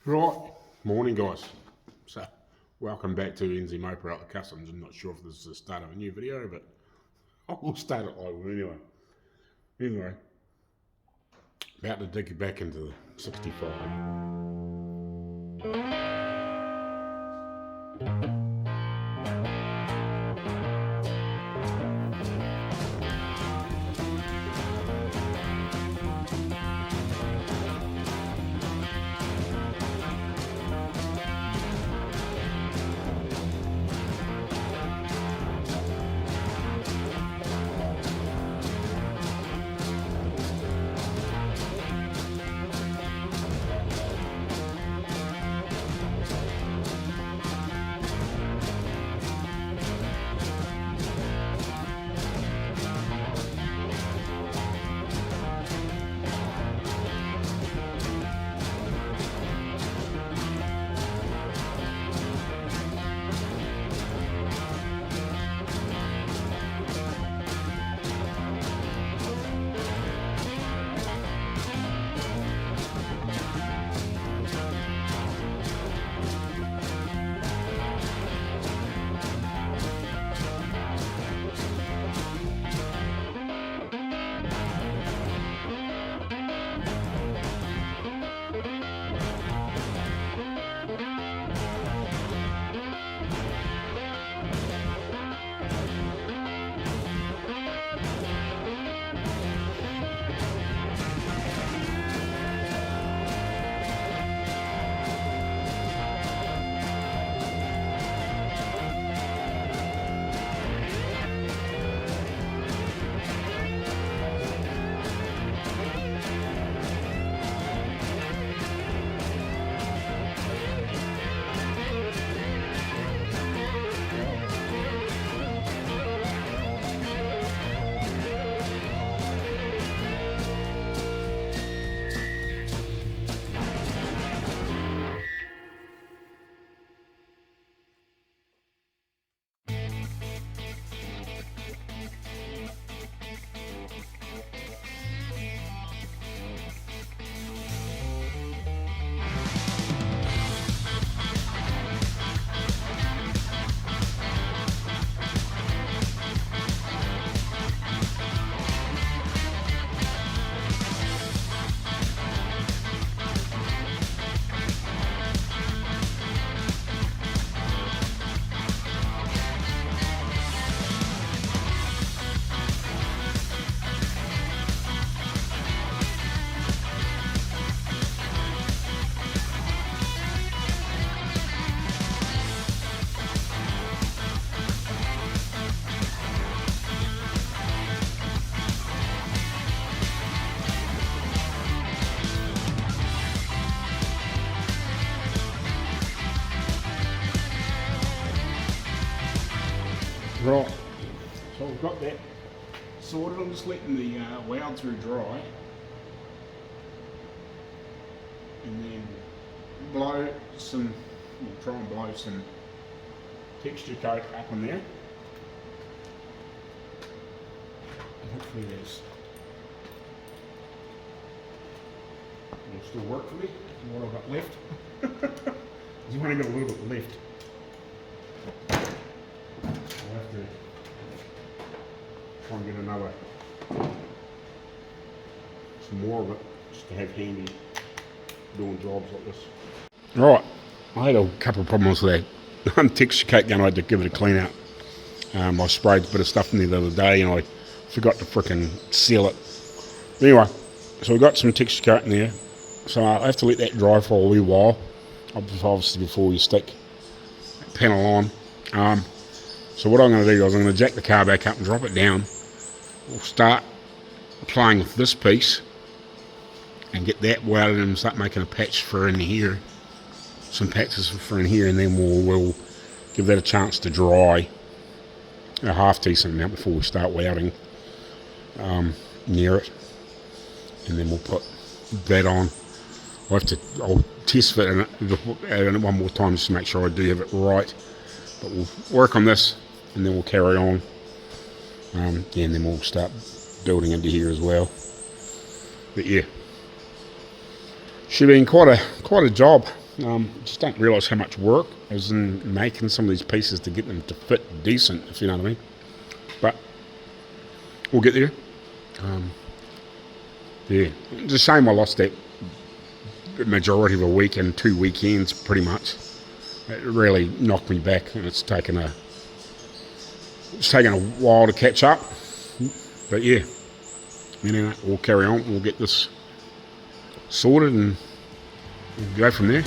Right, morning guys. So, welcome back to NZ Moper Outlaw Kustoms. I'm not sure if this is the start of a new video, but I will start it live anyway. Anyway, about to dig back into the 65. Right, so we've got that sorted. I'm just letting the weld through dry and then blow some, we'll try and blow some texture coat up in there. And hopefully it'll still work for me. What I've got left. I've only got a little bit left. I'll have to try and get some more of it, just to have handy doing jobs like this. Right, I had a couple of problems with that texture coat gun. I had to give it a clean out. I sprayed a bit of stuff in there the other day and I forgot to frickin' seal it. Anyway, so we've got some texture coat in there, so I have to let that dry for a wee while, obviously before you stick that panel on. So what I'm going to do is I'm going to jack the car back up and drop it down. We'll start playing with this piece and get that welded and start making a patch for in here, some patches for in here, and then we'll give that a chance to dry a half decent amount before we start welding near it, and then we'll put that on. I'll test fit it one more time just to make sure I do have it right, but we'll work on this and then we'll carry on, and then we'll start building into here as well. But yeah, should have been quite a job. Just don't realise how much work is in making some of these pieces to get them to fit decent, if you know what I mean. But we'll get there. Yeah, it's a shame I lost that majority of a week and 2 weekends pretty much. It really knocked me back, and it's taken a while to catch up. But yeah, anyway, we'll carry on. We'll get this sorted and we'll go from there.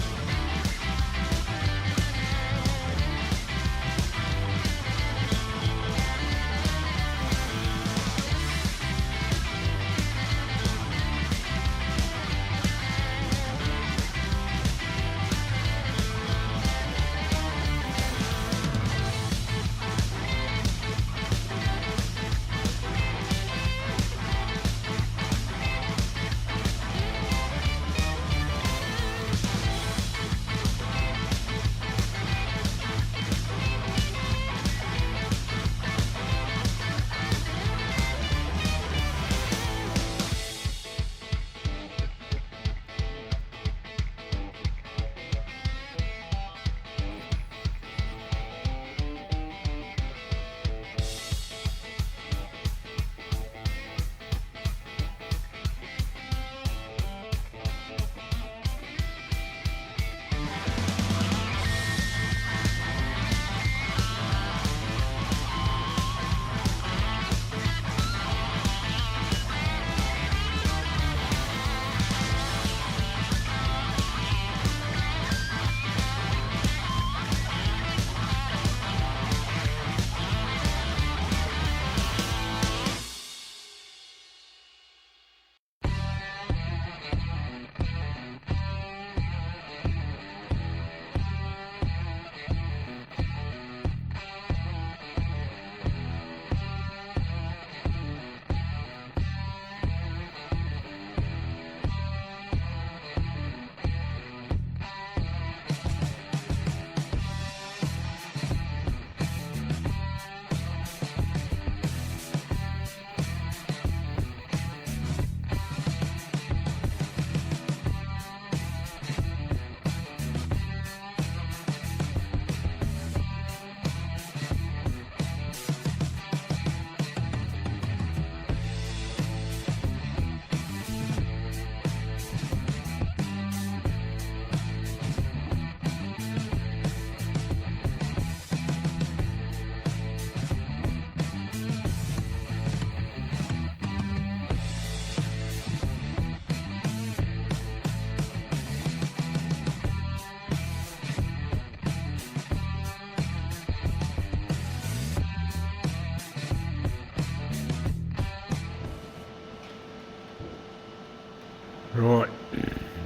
Right,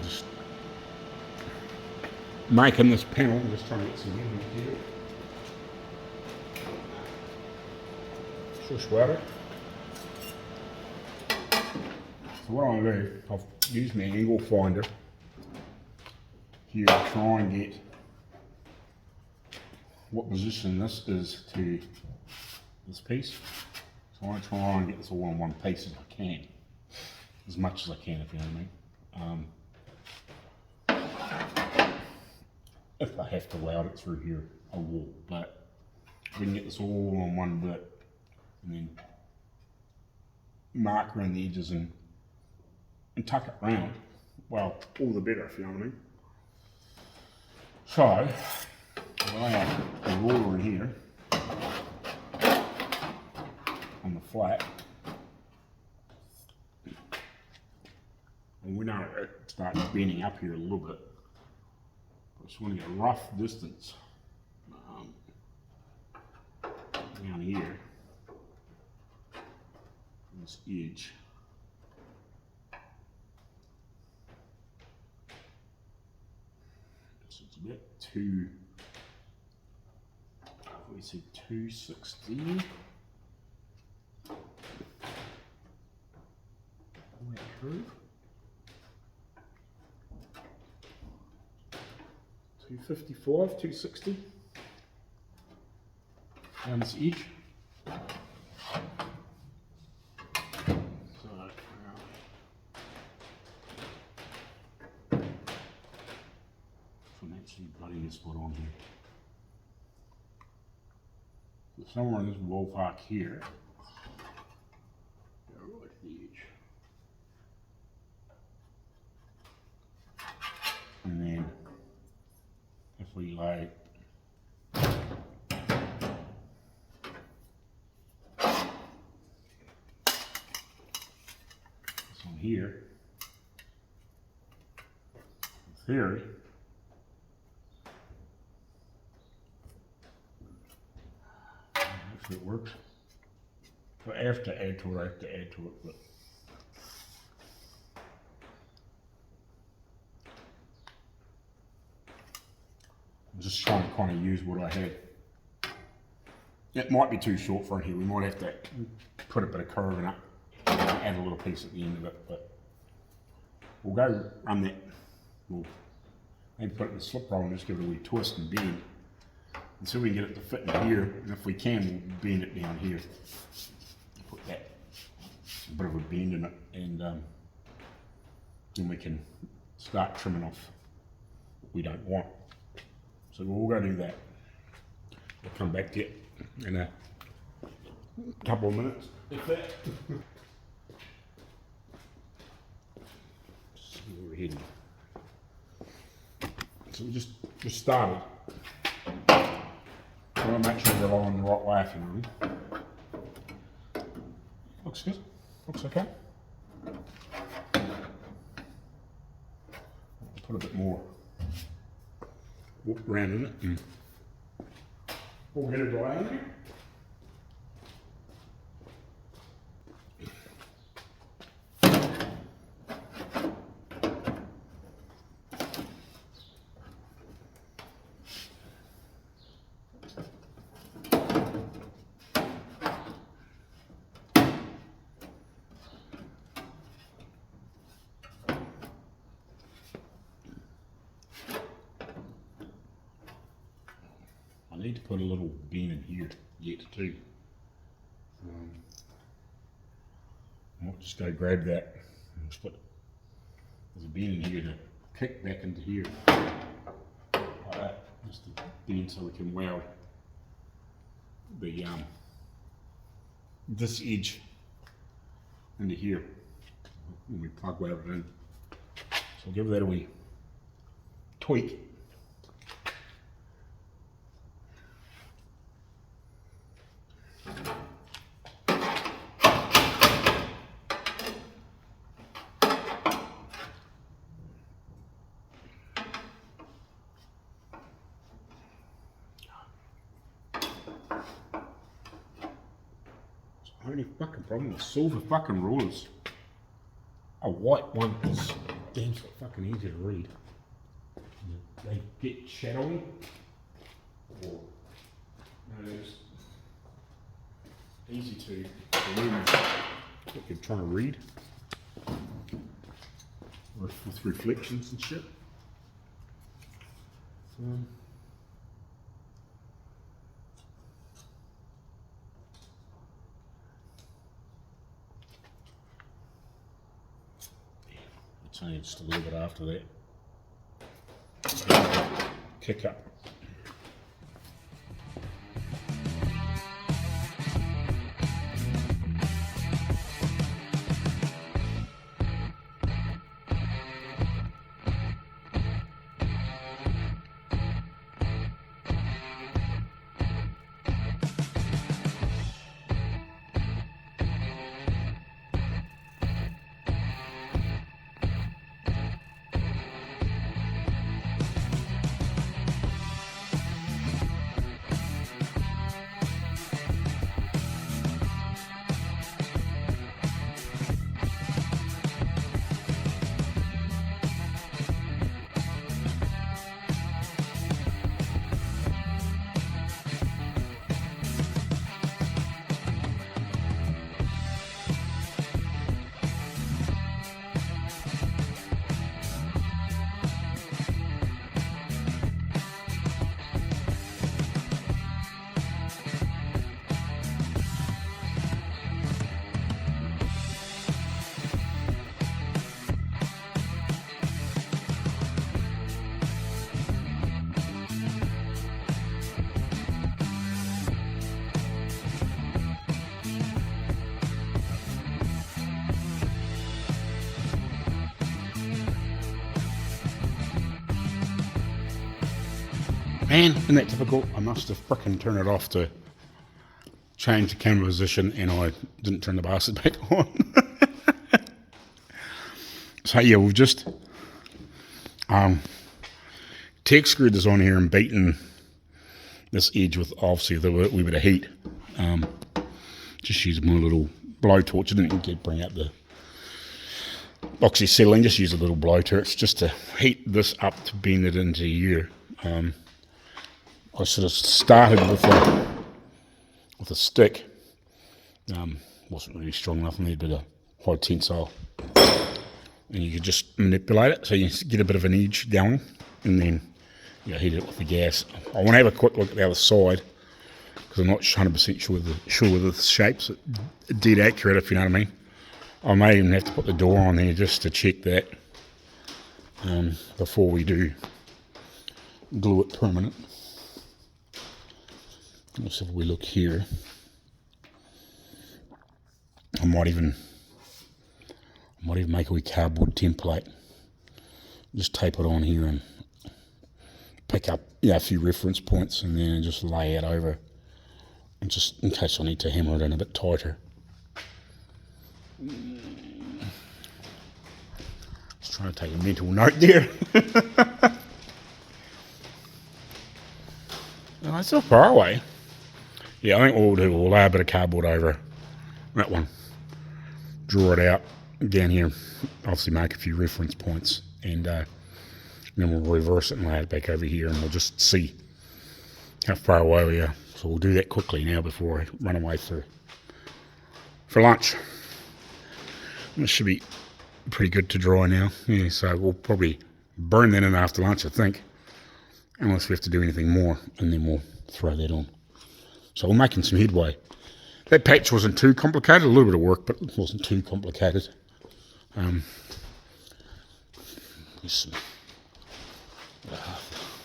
just making this panel, just trying to get some in here. Shush water. So what I'm going to do, I've used my angle finder here to try and get what position this is to this piece. So I want to try and get this all in one piece as I can, as much as I can, if you know what I mean. If I have to weld it through here, I will, but we can get this all on one bit and then mark around the edges and tuck it round. Well, all the better, if you know what I mean. So, I'll lay a ruler in here on the flat. And we know it starts bending up here a little bit. I just want to get a rough distance down here, this edge. So it's a bit too, we say 260. Pull that through. 255, 260. And this edge. see bloody this put on here. So somewhere in this wall arc here, go right to the edge. And then if we lay this on here, in theory, if it works. If I have to add to it, I have to add to it, but I'm just trying to kind of use what I had. It might be too short for in here. We might have to put a bit of curve in it, add a little piece at the end of it, but we'll go run that. We'll maybe put it in the slip roll and just give it a wee twist and bend. And so we can get it to fit in here, and if we can, we'll bend it down here. Put that, a bit of a bend in it, and then we can start trimming off what we don't want. So we'll go do that. We'll come back to it in a couple of minutes. If that. See where we're heading. So we just started. I want to make sure we're all on the right way, if you know what I mean. Looks good. Looks okay. I'll put a bit more whoop around in it and we'll get it dry in there. I need to put a little bin in here yet too. I might just go grab that and just put, there's a bin in here to kick back into here. Like that, just a bin so we can weld the this edge into here when we plug weld it in. So I'll give that a wee tweak. Only fucking problem with silver fucking rulers. A white one is damn so fucking easy to read. They get shadowy, or it's easy to read what you're trying to read, with reflections and shit. It's only just a little bit after that. Kick up. Man, isn't that typical? I must have frickin' turned it off to change the camera position, and I didn't turn the bastard back on. So yeah, we've just tech screwed this on here and beaten this edge with obviously the wee bit of heat. Just using my little blowtorch. I didn't get bring out the boxy settling, just use a little blowtorch just to heat this up to bend it into here. I sort of started with a stick. Wasn't really strong enough, needed a bit of high tensile. And you could just manipulate it so you get a bit of an edge going, and then heat it with the gas. I want to have a quick look at the other side because I'm not 100% sure whether the shape's dead accurate, if you know what I mean. I may even have to put the door on there just to check that before we do glue it permanent. Let's have a wee look here. I might even make a wee cardboard template. Just tape it on here and pick up a few reference points, and then just lay it over, and just in case I need to hammer it in a bit tighter. Just trying to take a mental note there. No, it's not far away. Yeah, I think what we'll do, we'll lay a bit of cardboard over that one, draw it out down here, obviously make a few reference points, and then we'll reverse it and lay it back over here, and we'll just see how far away we are. So we'll do that quickly now before I run away for lunch. This should be pretty good to dry now. Yeah, so we'll probably burn that in after lunch, I think, unless we have to do anything more, and then we'll throw that on. So we're making some headway. That patch wasn't too complicated, a little bit of work, but it wasn't too complicated. There's some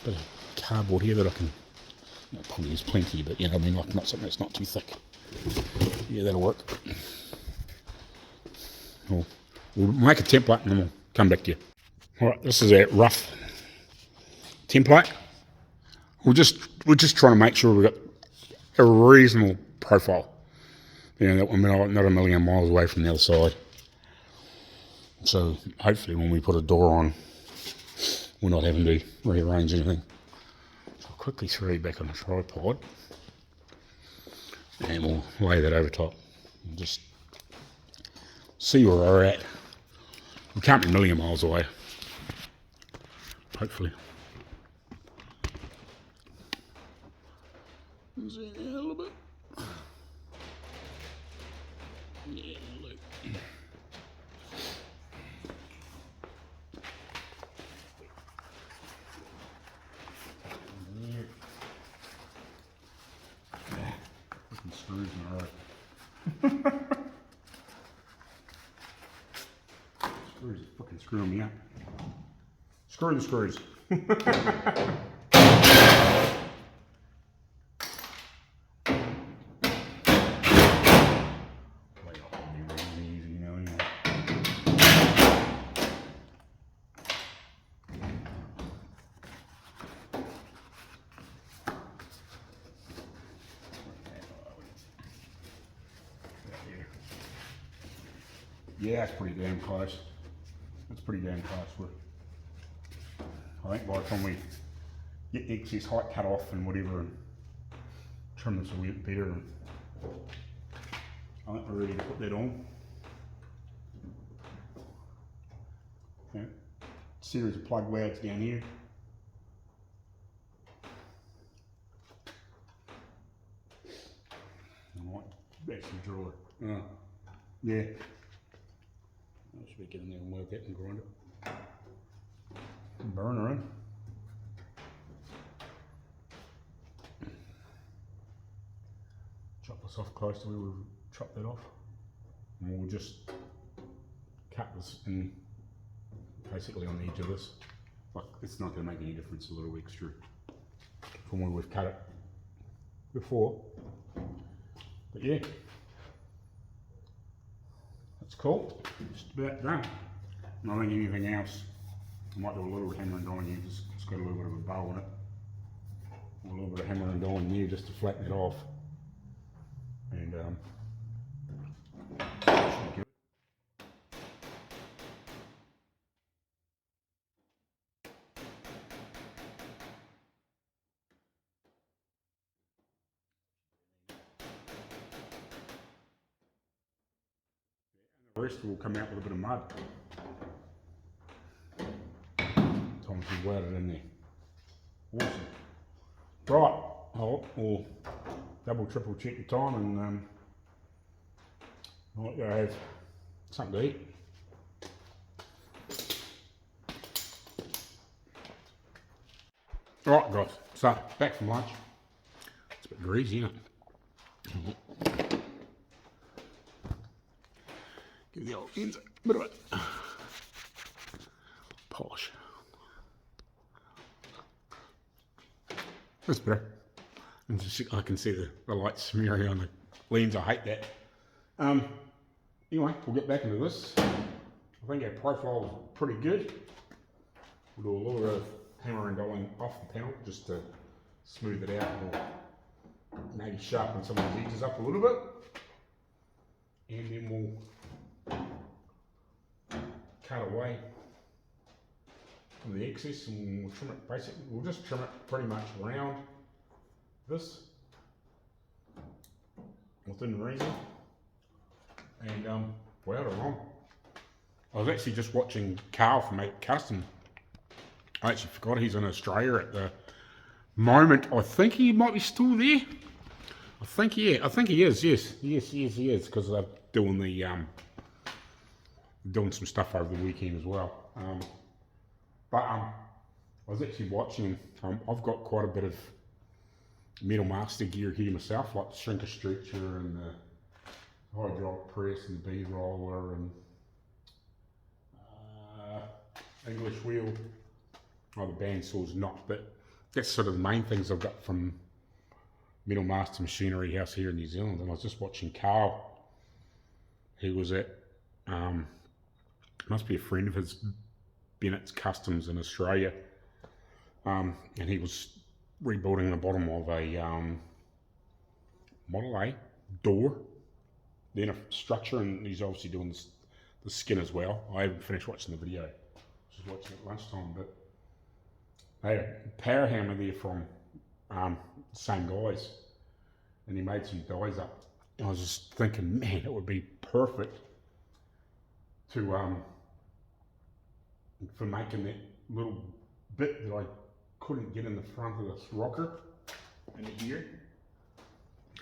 bit of cardboard here that I can probably use plenty, but I mean, like not something that's not too thick. Yeah, that'll work. We'll make a template and then we'll come back to you. Alright, this is our rough template. We're just trying to make sure we've got a reasonable profile. That we're not a million miles away from the other side. So hopefully when we put a door on, we're not having to rearrange anything. So I'll quickly throw it back on the tripod, and we'll lay that over top and just see where we're at. We can't be a million miles away, hopefully. Zoom in a little bit. Yeah, look. Fucking screws in a row. Screws are fucking screwing me up. Screw the screws. Yeah, that's pretty damn close. That's pretty damn close. I think by the time we get the excess height cut off and whatever, and trim this a wee bit better, I think we're ready to put that on. Okay. Series of plug welds down here. I might actually draw it. Yeah. I should be getting there and work it and grind it. Burner in. Chop this off close to where we've chopped that off. And we'll just cut this in basically on the edge of this. Like, it's not going to make any difference, a little extra from where we've cut it before. But yeah. That's cool. Just about done. Not think anything else. I might do a little hammering on here, just got a little bit of a bow on it. a little bit of hammer and dial in there just to flatten it off. And the rest will come out with a bit of mud. Time to wet it in there. Awesome. Right, I'll double, triple check the time and I'll let you have something to eat. Alright guys, so back from lunch. It's a bit greasy, isn't it? Give the old ends a bit of it polish. That's better. And just, I can see the light smearing on the lens. I hate that. Anyway, we'll get back into this. I think our profile is pretty good. We'll do a little bit of hammer and dialing off the panel just to smooth it out or maybe sharpen some of these edges up a little bit. And then we'll cut away from the excess and we'll trim it basically. We'll just trim it pretty much around this within reason. And without it on. I was actually just watching Carl from Kuston. I actually forgot he's in Australia at the moment. I think he might be still there. I think he is. Yes, he is because they're doing the doing some stuff over the weekend as well. I was actually watching. I've got quite a bit of Metal Master gear here myself, like the shrinker stretcher and the hydraulic press and the bead roller and English wheel. Oh, the bandsaw's not, but that's sort of the main things I've got from Metal Master Machinery House here in New Zealand. And I was just watching Carl. He was at, must be a friend of his, Bennett's Kustoms in Australia. And he was rebuilding the bottom of a Model A door, then a structure, and he's obviously doing the skin as well. I haven't finished watching the video. I was watching it at lunchtime, but they had a power hammer there from the same guys, and he made some dies up. And I was just thinking, man, it would be perfect to for making that little bit that I couldn't get in the front of this rocker in here.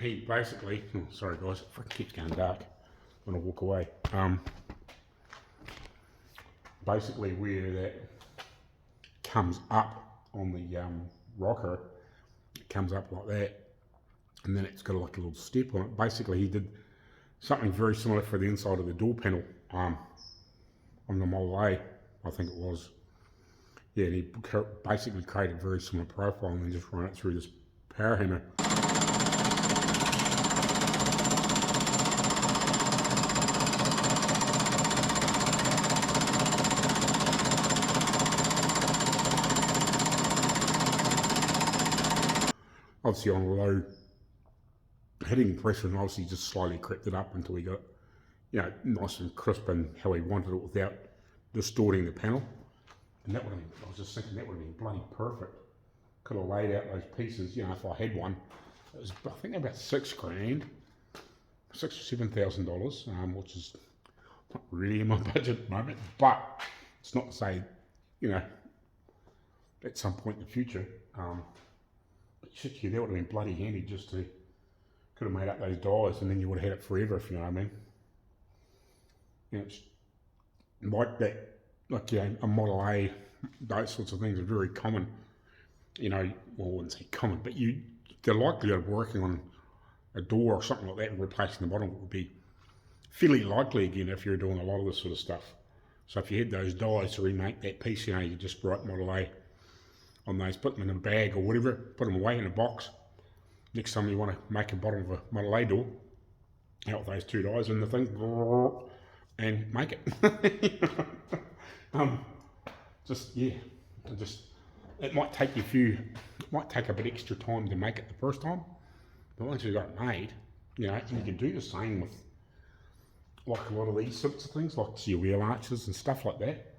He basically, oh, sorry guys, it freaking keeps going dark when I walk away. Basically where that comes up on the rocker, it comes up like that, and then it's got like a little step on it. Basically he did something very similar for the inside of the door panel on the Model A, I think it was. Yeah, and he basically created a very similar profile and then just run it through this power hammer. Obviously on low heading pressure, and obviously just slightly crept it up until he got, you know, nice and crisp and how he wanted it without distorting the panel. And that would have been, I was just thinking that would have been bloody perfect. Could have laid out those pieces, you know, if I had one. It was, I think, about $6 grand, $6,000 or $7,000, which is not really in my budget at the moment. But it's not to say, you know, at some point in the future. But shit, yeah, that would have been bloody handy just to, could have made up those dies and then you would have had it forever, if you know what I mean. You know, it's like that. Like, you know, a Model A, those sorts of things are very common. You know, well, I wouldn't say common, but the likelihood of working on a door or something like that and replacing the bottom would be fairly likely again if you're doing a lot of this sort of stuff. So if you had those dies to remake that piece, you know, you just write Model A on those, put them in a bag or whatever, put them away in a box. Next time you want to make a bottom of a Model A door, out with those two dies in the thing, and make it. Just, yeah, just, it might take a bit extra time to make it the first time, but once you've got it made, you know, you can do the same with like a lot of these sorts of things, like your wheel arches and stuff like that.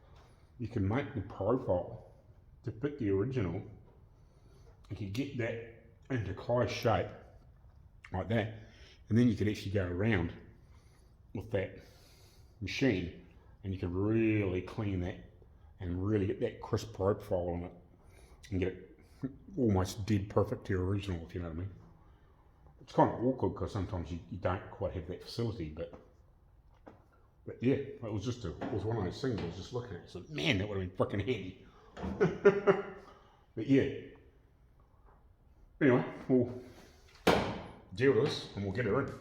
You can make the profile to fit the original, and you get that into close shape like that, and then you can actually go around with that machine and you can really clean that and really get that crisp profile on it and get it almost dead perfect to your original, if you know what I mean. It's kind of awkward because sometimes you don't quite have that facility, but yeah, it was one of those things. I was just looking at it, so man, that would have been freaking handy. But yeah, anyway, we'll deal with this and we'll get her in.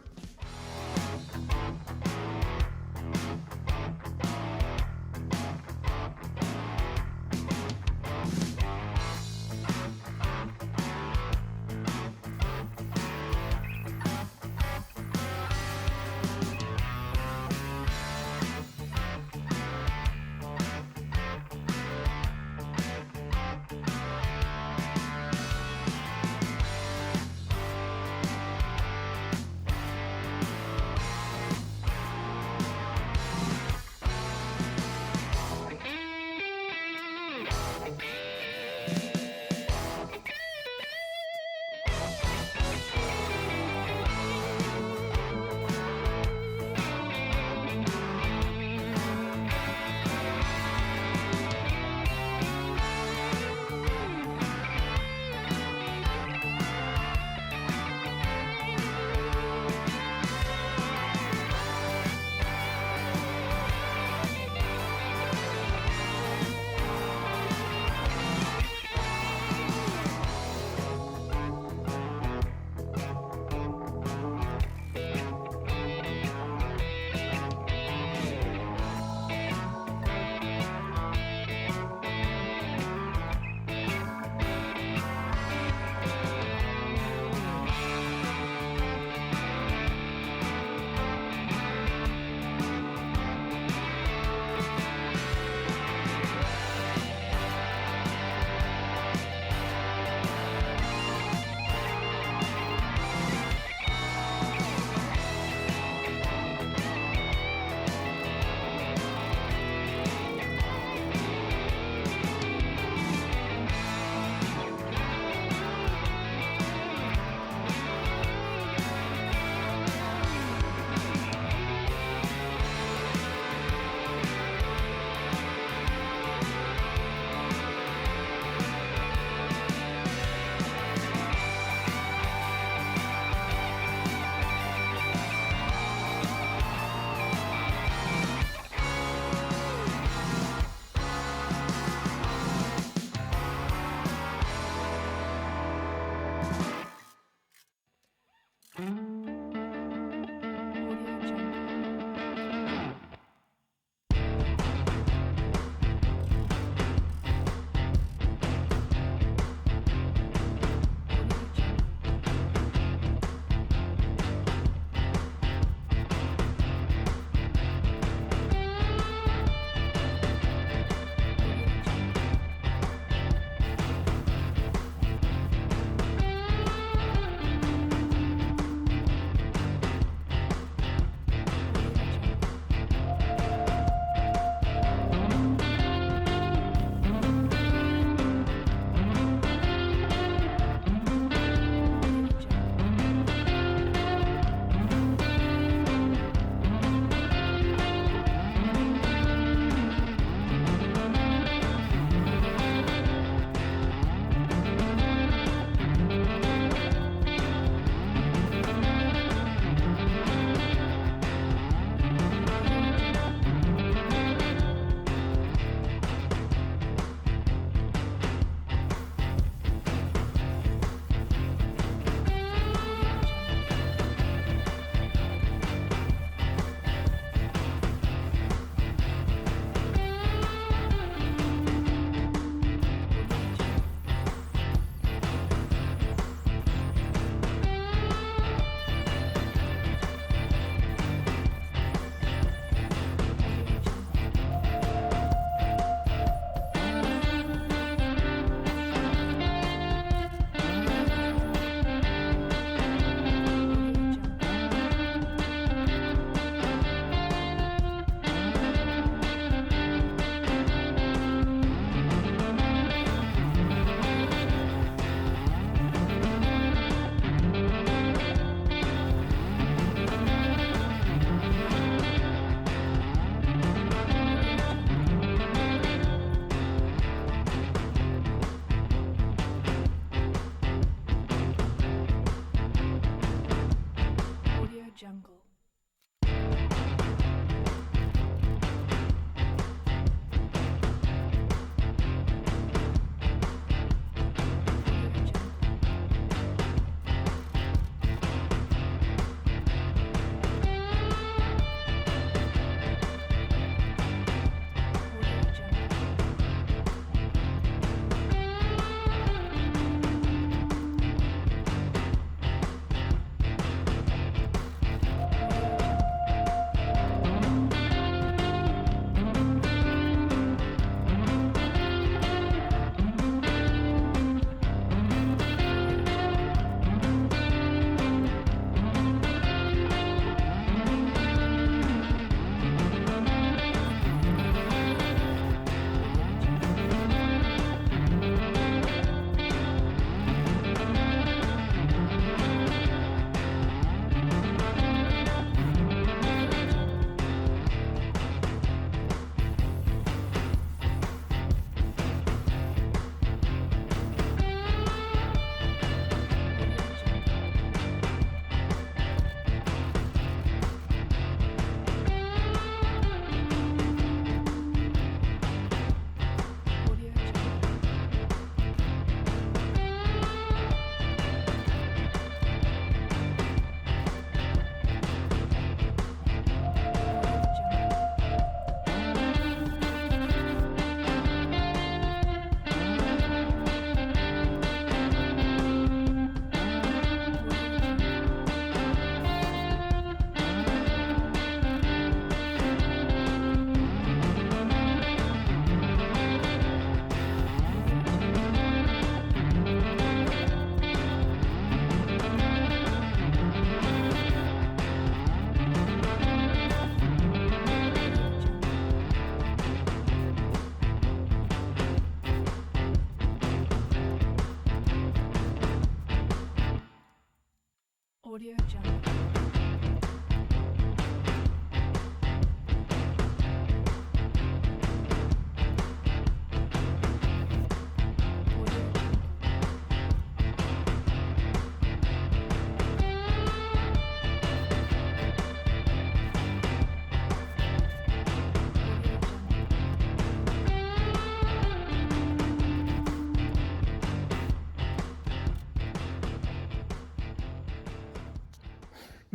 Audio Jungle.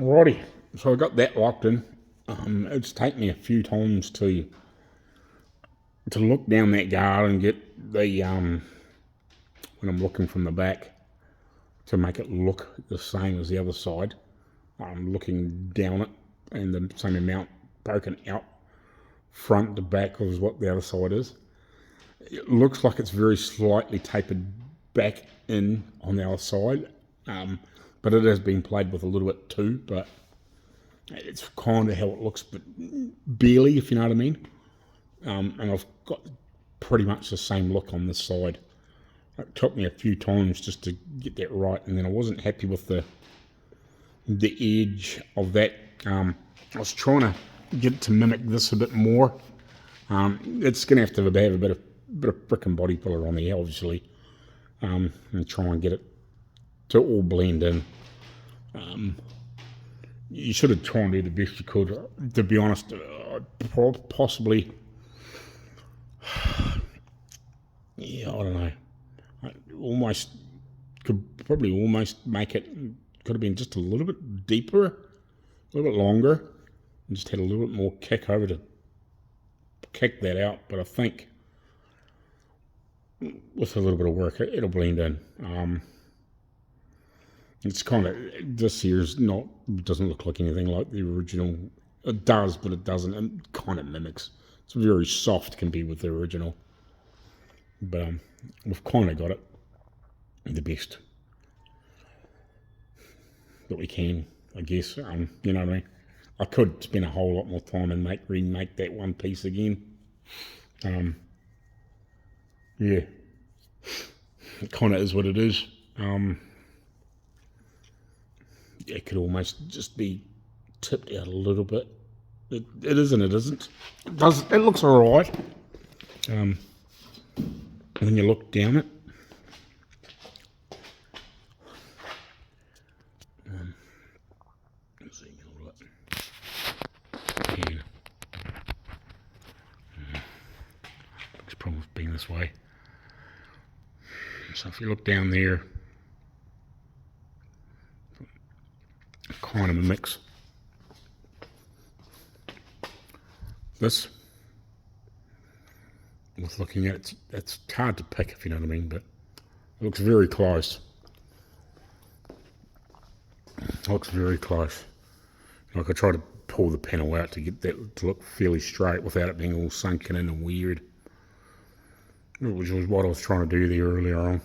Alrighty, so I got that locked in. It's taken me a few times to look down that guard and get the when I'm looking from the back to make it look the same as the other side. I'm looking down it and the same amount broken out front to back as what the other side is. It looks like it's very slightly tapered back in on the other side. But it has been played with a little bit too, but it's kind of how it looks, but barely, if you know what I mean. And I've got pretty much the same look on this side. It took me a few times just to get that right, and then I wasn't happy with the edge of that. I was trying to get it to mimic this a bit more. It's going to have a bit of frickin' body pillar on there, obviously, and try and get it to all blend in. You should have tried and do the best you could. To be honest, possibly, yeah, I don't know. I could probably almost make it. Could have been just a little bit deeper, a little bit longer, and just had a little bit more kick over to kick that out. But I think with a little bit of work, it'll blend in. It's kind of, this here's doesn't look like anything like the original. It does, but it doesn't. It kind of mimics. It's very soft, can be with the original. But we've kind of got it the best that we can, I guess. You know what I mean? I could spend a whole lot more time and remake that one piece again. Yeah. It kind of is what it is. It could almost just be tipped out a little bit. It is and it isn't. It looks alright. When you look down it. Let's see, hold it. Yeah. It's probably been this way. So if you look down there, kind of a mix. This, with looking at it, it's hard to pick, if you know what I mean, but it looks very close. It looks very close. Like I try to pull the panel out to get that to look fairly straight without it being all sunken in and weird, which was what I was trying to do there earlier on.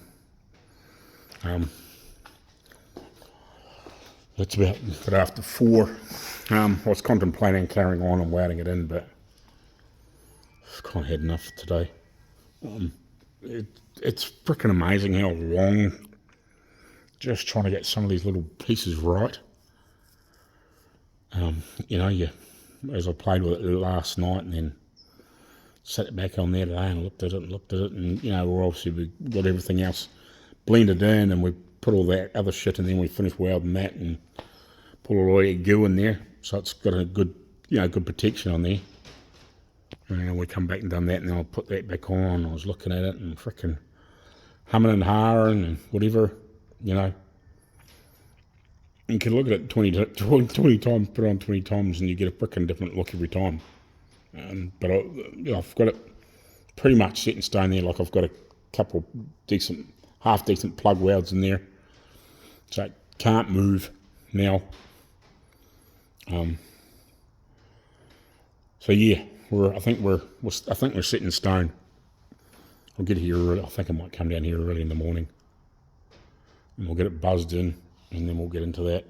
It's about after 4. I was contemplating carrying on and welding it in, but I've kind of had enough today. It's freaking amazing how long just trying to get some of these little pieces right. You know, as I played with it last night and then set it back on there today and looked at it, and you know, we got everything else blended in, and we put all that other shit, and then we finished welding that and put all the goo in there, so it's got a good, good protection on there. And then we come back and done that, and then I'll put that back on. I was looking at it and freaking humming and hawing and whatever, you know. You can look at it 20 times, put it on 20 times, and you get a freaking different look every time. But I've got it pretty much set in stone there. Like I've got a couple half decent plug welds in there, so it can't move now. So yeah, I think we're set in stone. I'll get here early. I think I might come down here early in the morning, and we'll get it buzzed in, and then we'll get into that.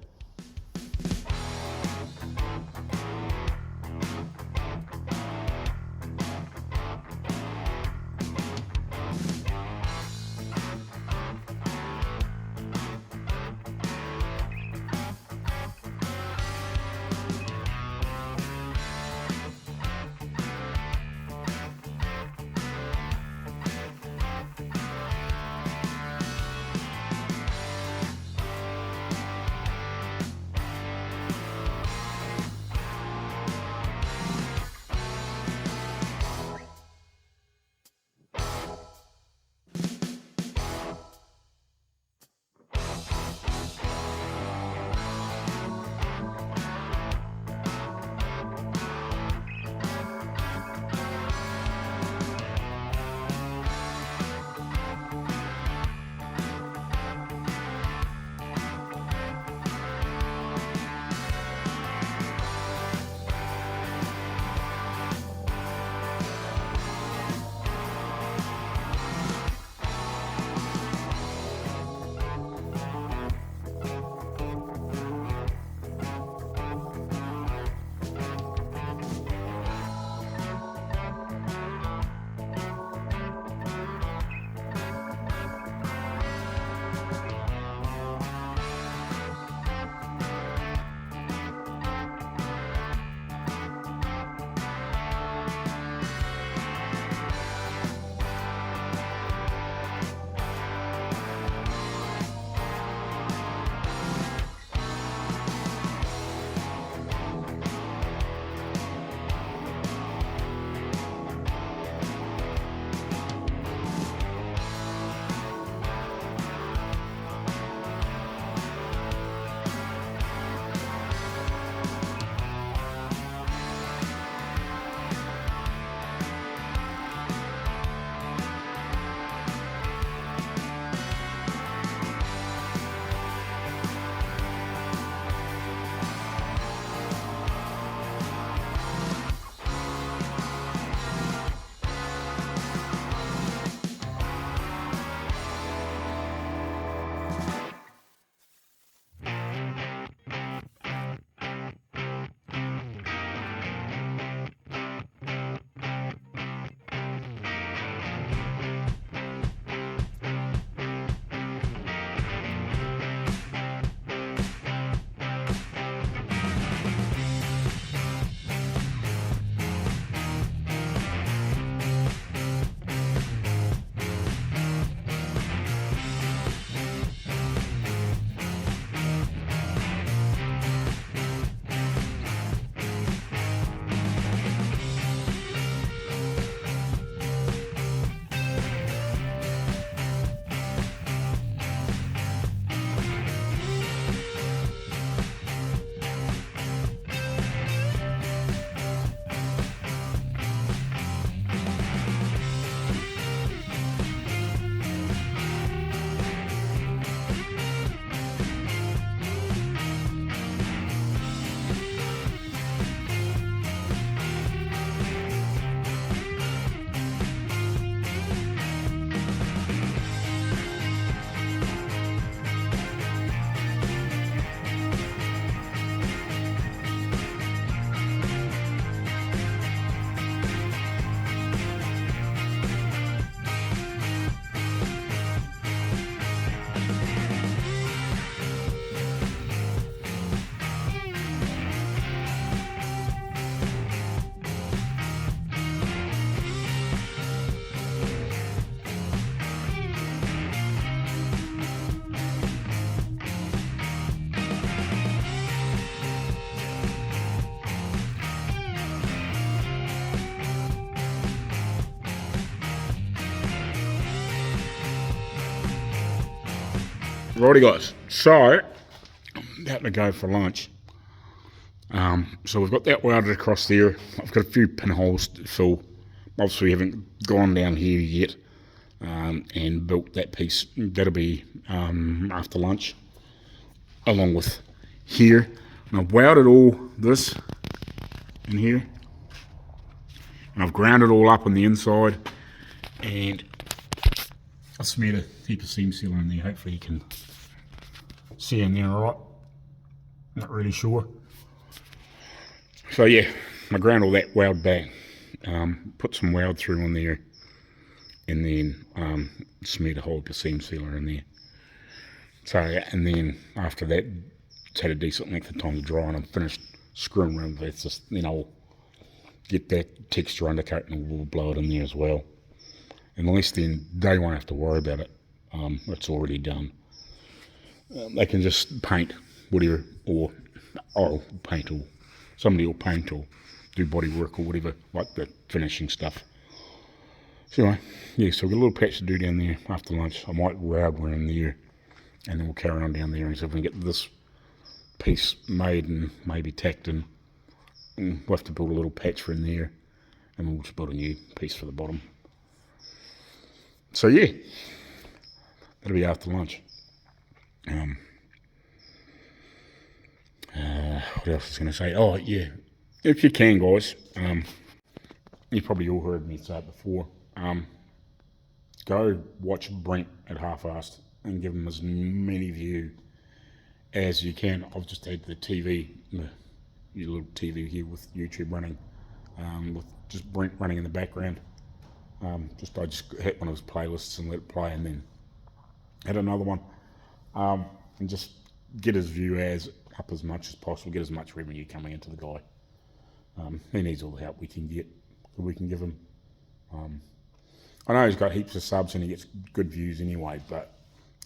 Righty guys, so I'm about to go for lunch. So we've got that welded across there. I've got a few pinholes to fill. Obviously we haven't gone down here yet and built that piece. That'll be after lunch, along with here. And I've welded all this in here. And I've ground it all up on the inside. And I smeared a heap of seam sealer in there. Hopefully you can see in there alright. Not really sure. So yeah, I ground all that weld back. Put some weld through on there. And then smeared a whole heap of seam sealer in there. So and then after that, it's had a decent length of time to dry, and I'm finished screwing around with it. It's just, then I'll get that texture undercoat and we'll blow it in there as well. And at least then they won't have to worry about it. It's already done. They can just paint whatever, or I'll paint, or somebody will paint or do body work or whatever, like the finishing stuff. So anyway, yeah, so we've got a little patch to do down there after lunch. I might weld one in there, and then we'll carry on down there and see if we can get this piece made and maybe tacked in. And we'll have to build a little patch for in there, and we'll just build a new piece for the bottom. So yeah, that'll be after lunch. What else was I going to say? Oh yeah, if you can, guys, you probably all heard me say it before. Go watch Brent at Halfass and give him as many views as you can. I've just had the TV, your little TV here with YouTube running, with just Brent running in the background. I just hit one of his playlists and let it play, and then had another one, and just get his view up as much as possible. Get as much revenue coming into the guy. He needs all the help we can give him. I know he's got heaps of subs and he gets good views anyway, but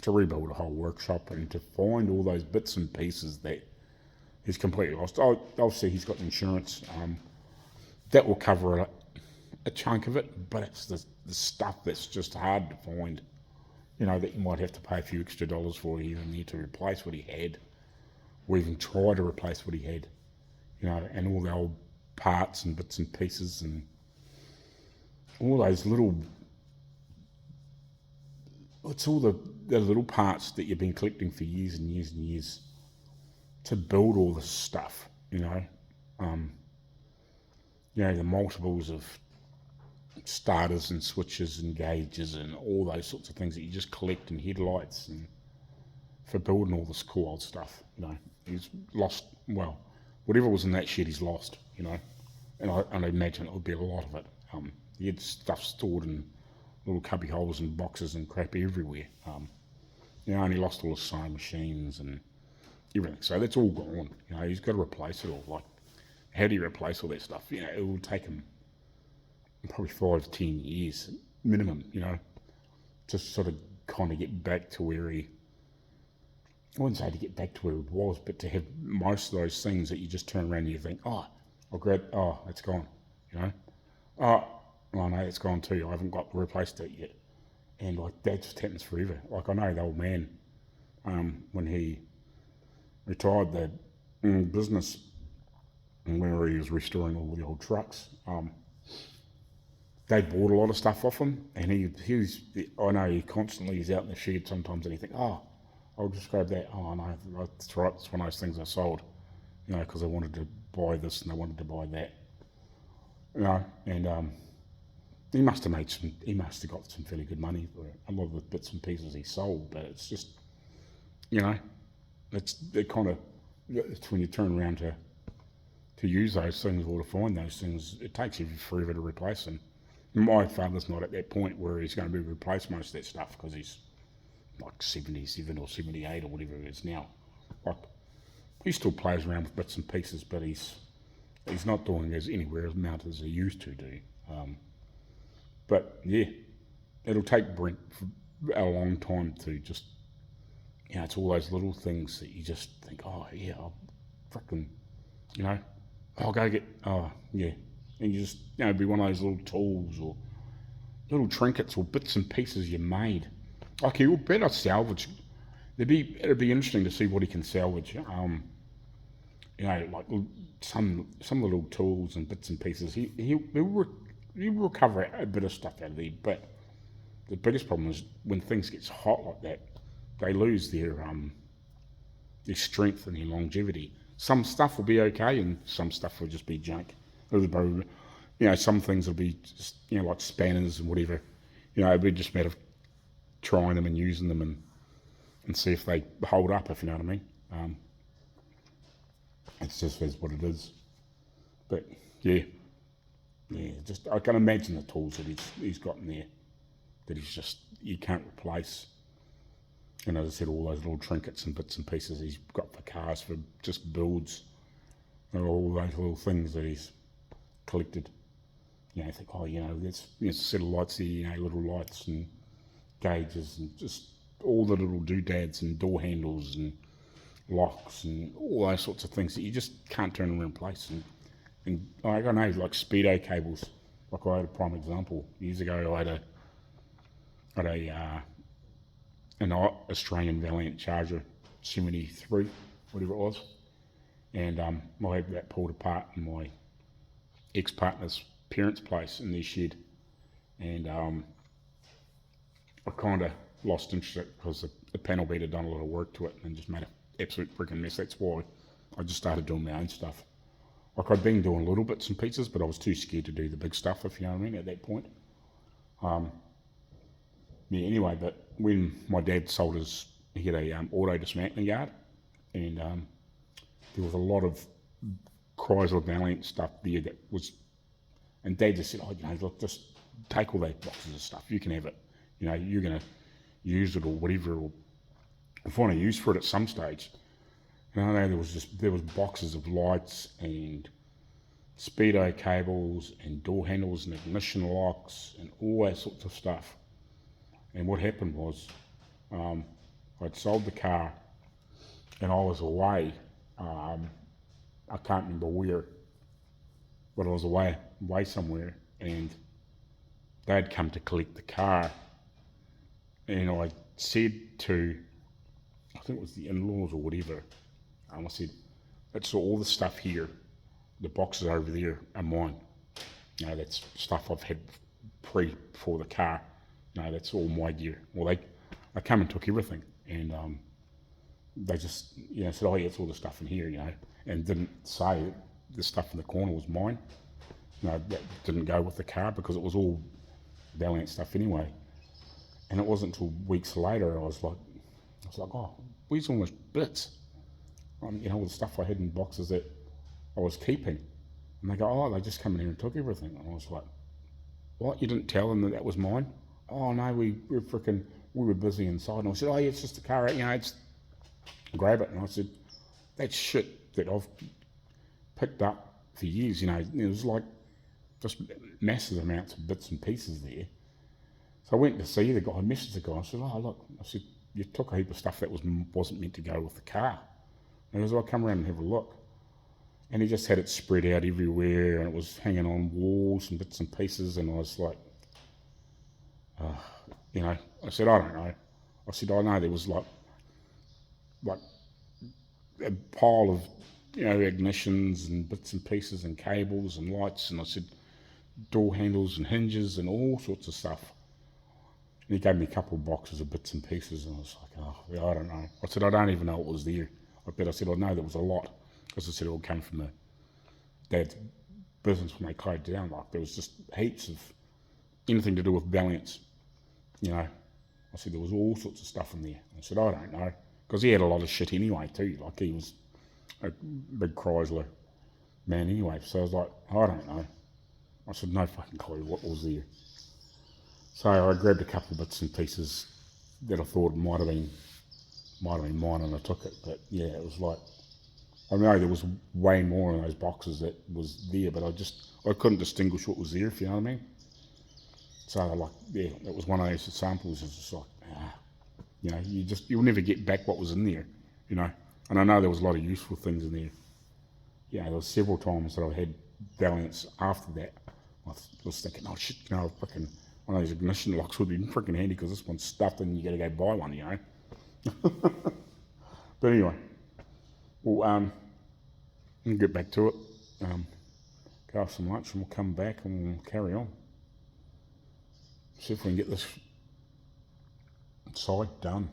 to rebuild a whole workshop and to find all those bits and pieces that he's completely lost. Obviously he's got insurance that will cover a chunk of it, but it's the stuff that's just hard to find, you know, that you might have to pay a few extra dollars for here and there to replace what he had, or even try to replace what he had, you know, and all the old parts and bits and pieces and all those little, it's all the little parts that you've been collecting for years and years and years to build all this stuff, you know. You know, the multiples of starters and switches and gauges and all those sorts of things that you just collect, and headlights, and for building all this cool old stuff, you know. He's lost, well, whatever was in that shed he's lost, you know, and I imagine it would be a lot of it. He had stuff stored in little cubby holes and boxes and crap everywhere. You know, and he lost all his sewing machines and everything, so that's all gone. You know, he's got to replace it all. Like, how do you replace all that stuff? You know, it will take him probably 5 to 10 years minimum, you know, to sort of kind of get back to where he, I wouldn't say to get back to where it was, but to have most of those things that you just turn around and you think, oh, I'll grab, oh, it's gone, you know. Oh, no, it's gone too. I haven't got replaced it yet. And like that just happens forever. Like I know the old man, when he retired, the business, and where he was restoring all the old trucks, they bought a lot of stuff off him, and he was, I know he constantly, he's out in the shed sometimes, and he think, oh, I'll just grab that. Oh no, that's right. It's one of those things I sold, you know, because I wanted to buy this and I wanted to buy that, you know. And he must have got some fairly good money for a lot of the bits and pieces he sold. But it's just, you know, it's when you turn around to use those things or to find those things, it takes you forever to replace them. My father's not at that point where he's going to be replace most of that stuff, because he's like 77 or 78 or whatever it is now. Like, he still plays around with bits and pieces, but he's not doing anywhere as amount as he used to do. But yeah, it'll take Brent a long time to just, you know, it's all those little things that you just think, oh yeah, I'll frickin', you know, I'll go get, oh yeah. And you just, you know, be one of those little tools or little trinkets or bits and pieces you made. Like, you'll better salvage it'd be interesting to see what he can salvage. You know, like some of the little tools and bits and pieces. He'll recover a bit of stuff out of there, but the biggest problem is when things get hot like that, they lose their strength and their longevity. Some stuff will be okay, and some stuff will just be junk. You know, some things will be just, you know, like spanners and whatever. You know, it'll be just a matter of trying them and using them and see if they hold up, if you know what I mean. It's just is what it is. But yeah, just I can imagine the tools that he's got in there that you can't replace. And as I said, all those little trinkets and bits and pieces he's got for cars, for just builds, and all those little things that he's collected. You know, I think, oh, you know, there's a set of lights there, you know, little lights and gauges and just all the little doodads and door handles and locks and all those sorts of things that you just can't turn around in place. And I don't know, like speedo cables. Like I had a prime example years ago. I had an Australian Valiant Charger 73, whatever it was, and I had that pulled apart in my ex-partner's parents' place in their shed, and I kind of lost interest because the panel beat had done a lot of work to it and just made an absolute freaking mess. That's why I just started doing my own stuff. Like I'd been doing little bits and pieces, but I was too scared to do the big stuff, if you know what I mean, at that point. Yeah, anyway, but when my dad sold he had a auto dismantling yard, and there was a lot of Chrysler Valiant stuff there that was, and Dad just said, oh, you know, look, just take all those boxes of stuff, you can have it, you know, you're going to use it or whatever, or find a use for it at some stage. And I know there was boxes of lights and speedo cables and door handles and ignition locks and all that sorts of stuff. And what happened was, I'd sold the car and I was away. I can't remember where, but I was away somewhere, and they'd come to collect the car. And I said to, I think it was the in-laws or whatever, I said, that's all the stuff here, the boxes over there are mine. You know, that's stuff I've had for the car. No, that's all my gear. Well, they come and took everything, and they just, you know, said, oh yeah, it's all the stuff in here, you know, and didn't say the stuff in the corner was mine. No, that didn't go with the car because it was all Valiant stuff anyway. And it wasn't until weeks later I was like, oh, where's all those bits? You know, all the stuff I had in boxes that I was keeping. And they go, oh, they just come in here and took everything. And I was like, what? You didn't tell them that was mine? Oh no, we were busy inside. And I said, oh yeah, it's just a car, you know, it's grab it. And I said, that's shit that I've picked up for years, you know. It was like just massive amounts of bits and pieces there. So I went to see the guy, I messaged the guy, I said, oh look, I said, you took a heap of stuff that wasn't meant to go with the car. And he goes, I'll come around and have a look. And he just had it spread out everywhere, and it was hanging on walls and bits and pieces, and I was like, you know, I said, I don't know. I said, I know there was like a pile of, you know, ignitions and bits and pieces and cables and lights, and I said, door handles and hinges and all sorts of stuff. And he gave me a couple of boxes of bits and pieces, and I was like, oh, yeah, I don't know. I said, I don't even know what was there. I said, I know there was a lot, because I said it all came from the dad's business when they closed down. Like, there was just heaps of anything to do with Valiants, you know. I said, there was all sorts of stuff in there. I said, I don't know, because he had a lot of shit anyway too. Like, he was a big Chrysler man anyway. So I was like, I don't know. I said, no fucking clue what was there. So I grabbed a couple of bits and pieces that I thought might have been mine, and I took it. But yeah, it was like, I know there was way more in those boxes that was there, but I couldn't distinguish what was there, if you know what I mean. So like, yeah, it was one of those samples. It's just like, you know, you'll never get back what was in there, you know. And I know there was a lot of useful things in there. Yeah, there was several times that I had Valiants after that. I was thinking, oh shit, you know, fucking one of those ignition locks would be freaking handy, because this one's stuffed and you got to go buy one, you know. But anyway, we'll get back to it. Go have some lunch and we'll come back and we'll carry on. See if we can get this side done.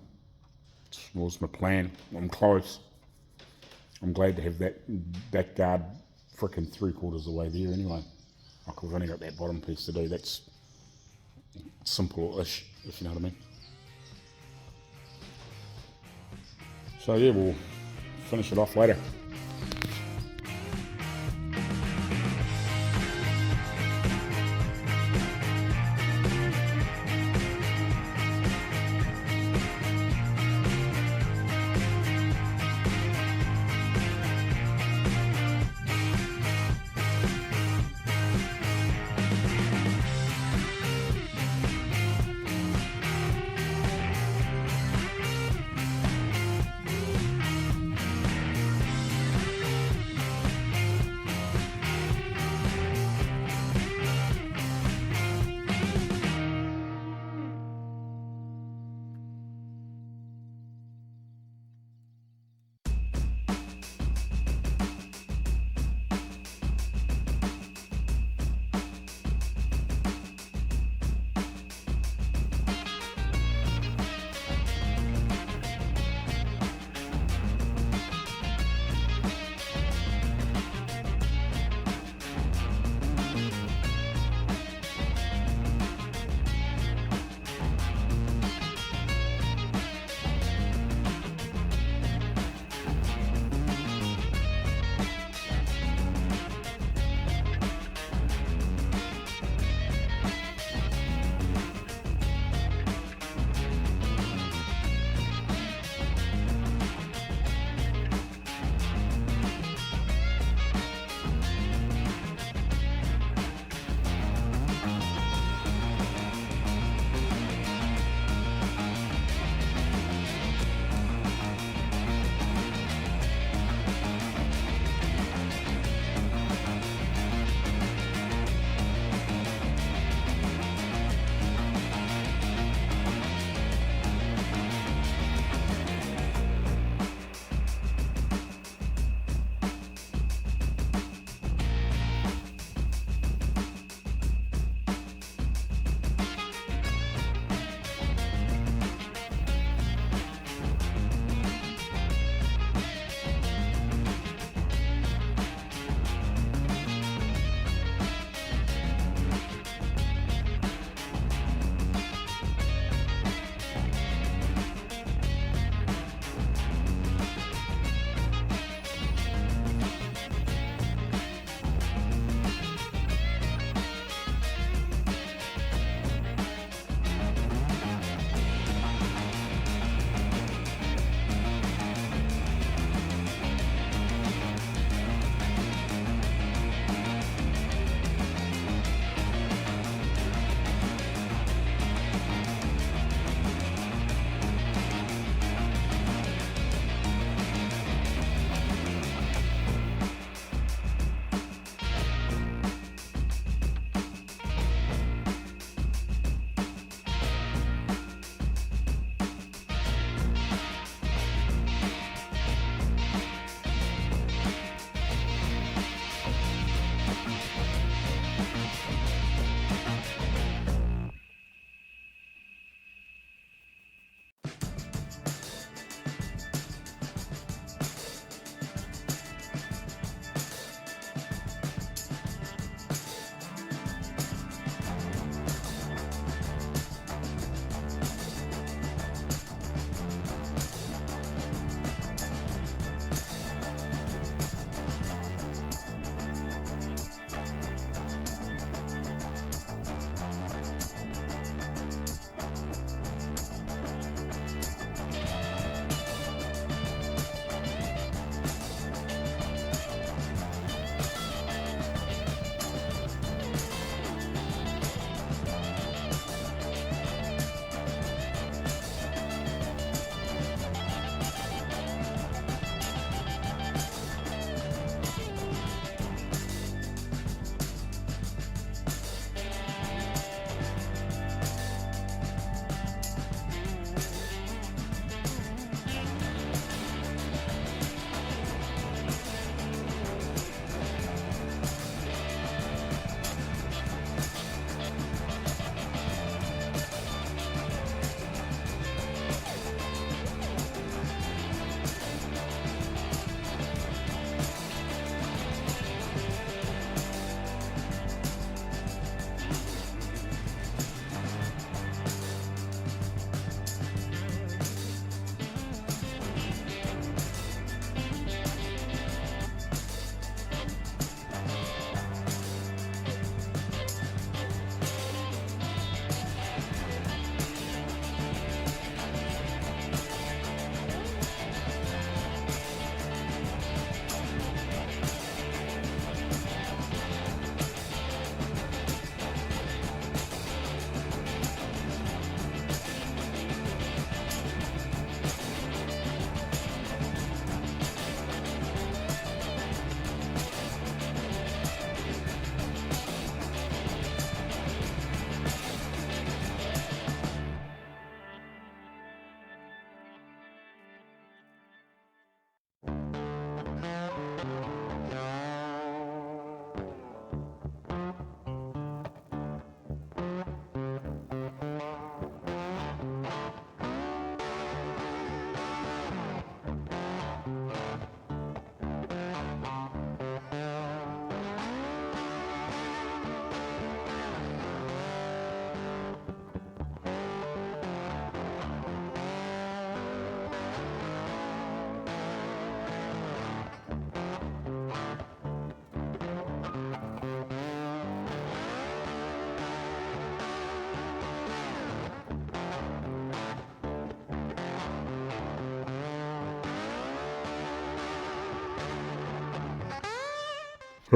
That was my plan. I'm close. I'm glad to have that backyard frickin' 3/4 of the way there anyway. Like we've only got that bottom piece to do. That's simple-ish, if you know what I mean. So yeah, we'll finish it off later.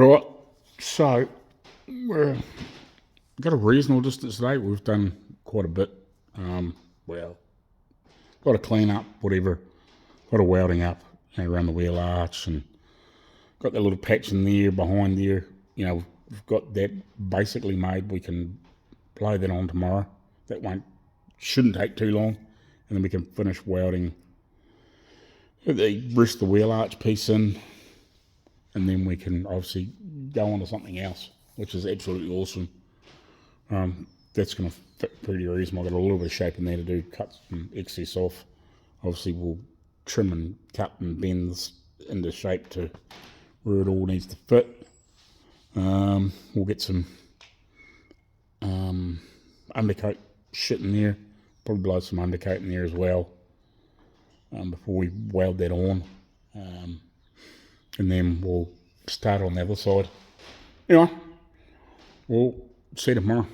Right, so we've got a reasonable distance today. We've done quite a bit. Well, got a clean up, whatever. Got a welding up around the wheel arch, and got that little patch in there behind there. You know, we've got that basically made. We can blow that on tomorrow. That shouldn't take too long, and then we can finish welding the rest of the wheel arch piece in, and then we can obviously go on to something else, which is absolutely awesome. That's going to fit pretty reasonable. I've got a little bit of shape in there to do, cut some excess off. Obviously we'll trim and cut and bend this into shape to where it all needs to fit. We'll get some undercoat shit in there, probably blow some undercoat in there as well before we weld that on, and then we'll start on the other side. Anyway, we'll see you tomorrow.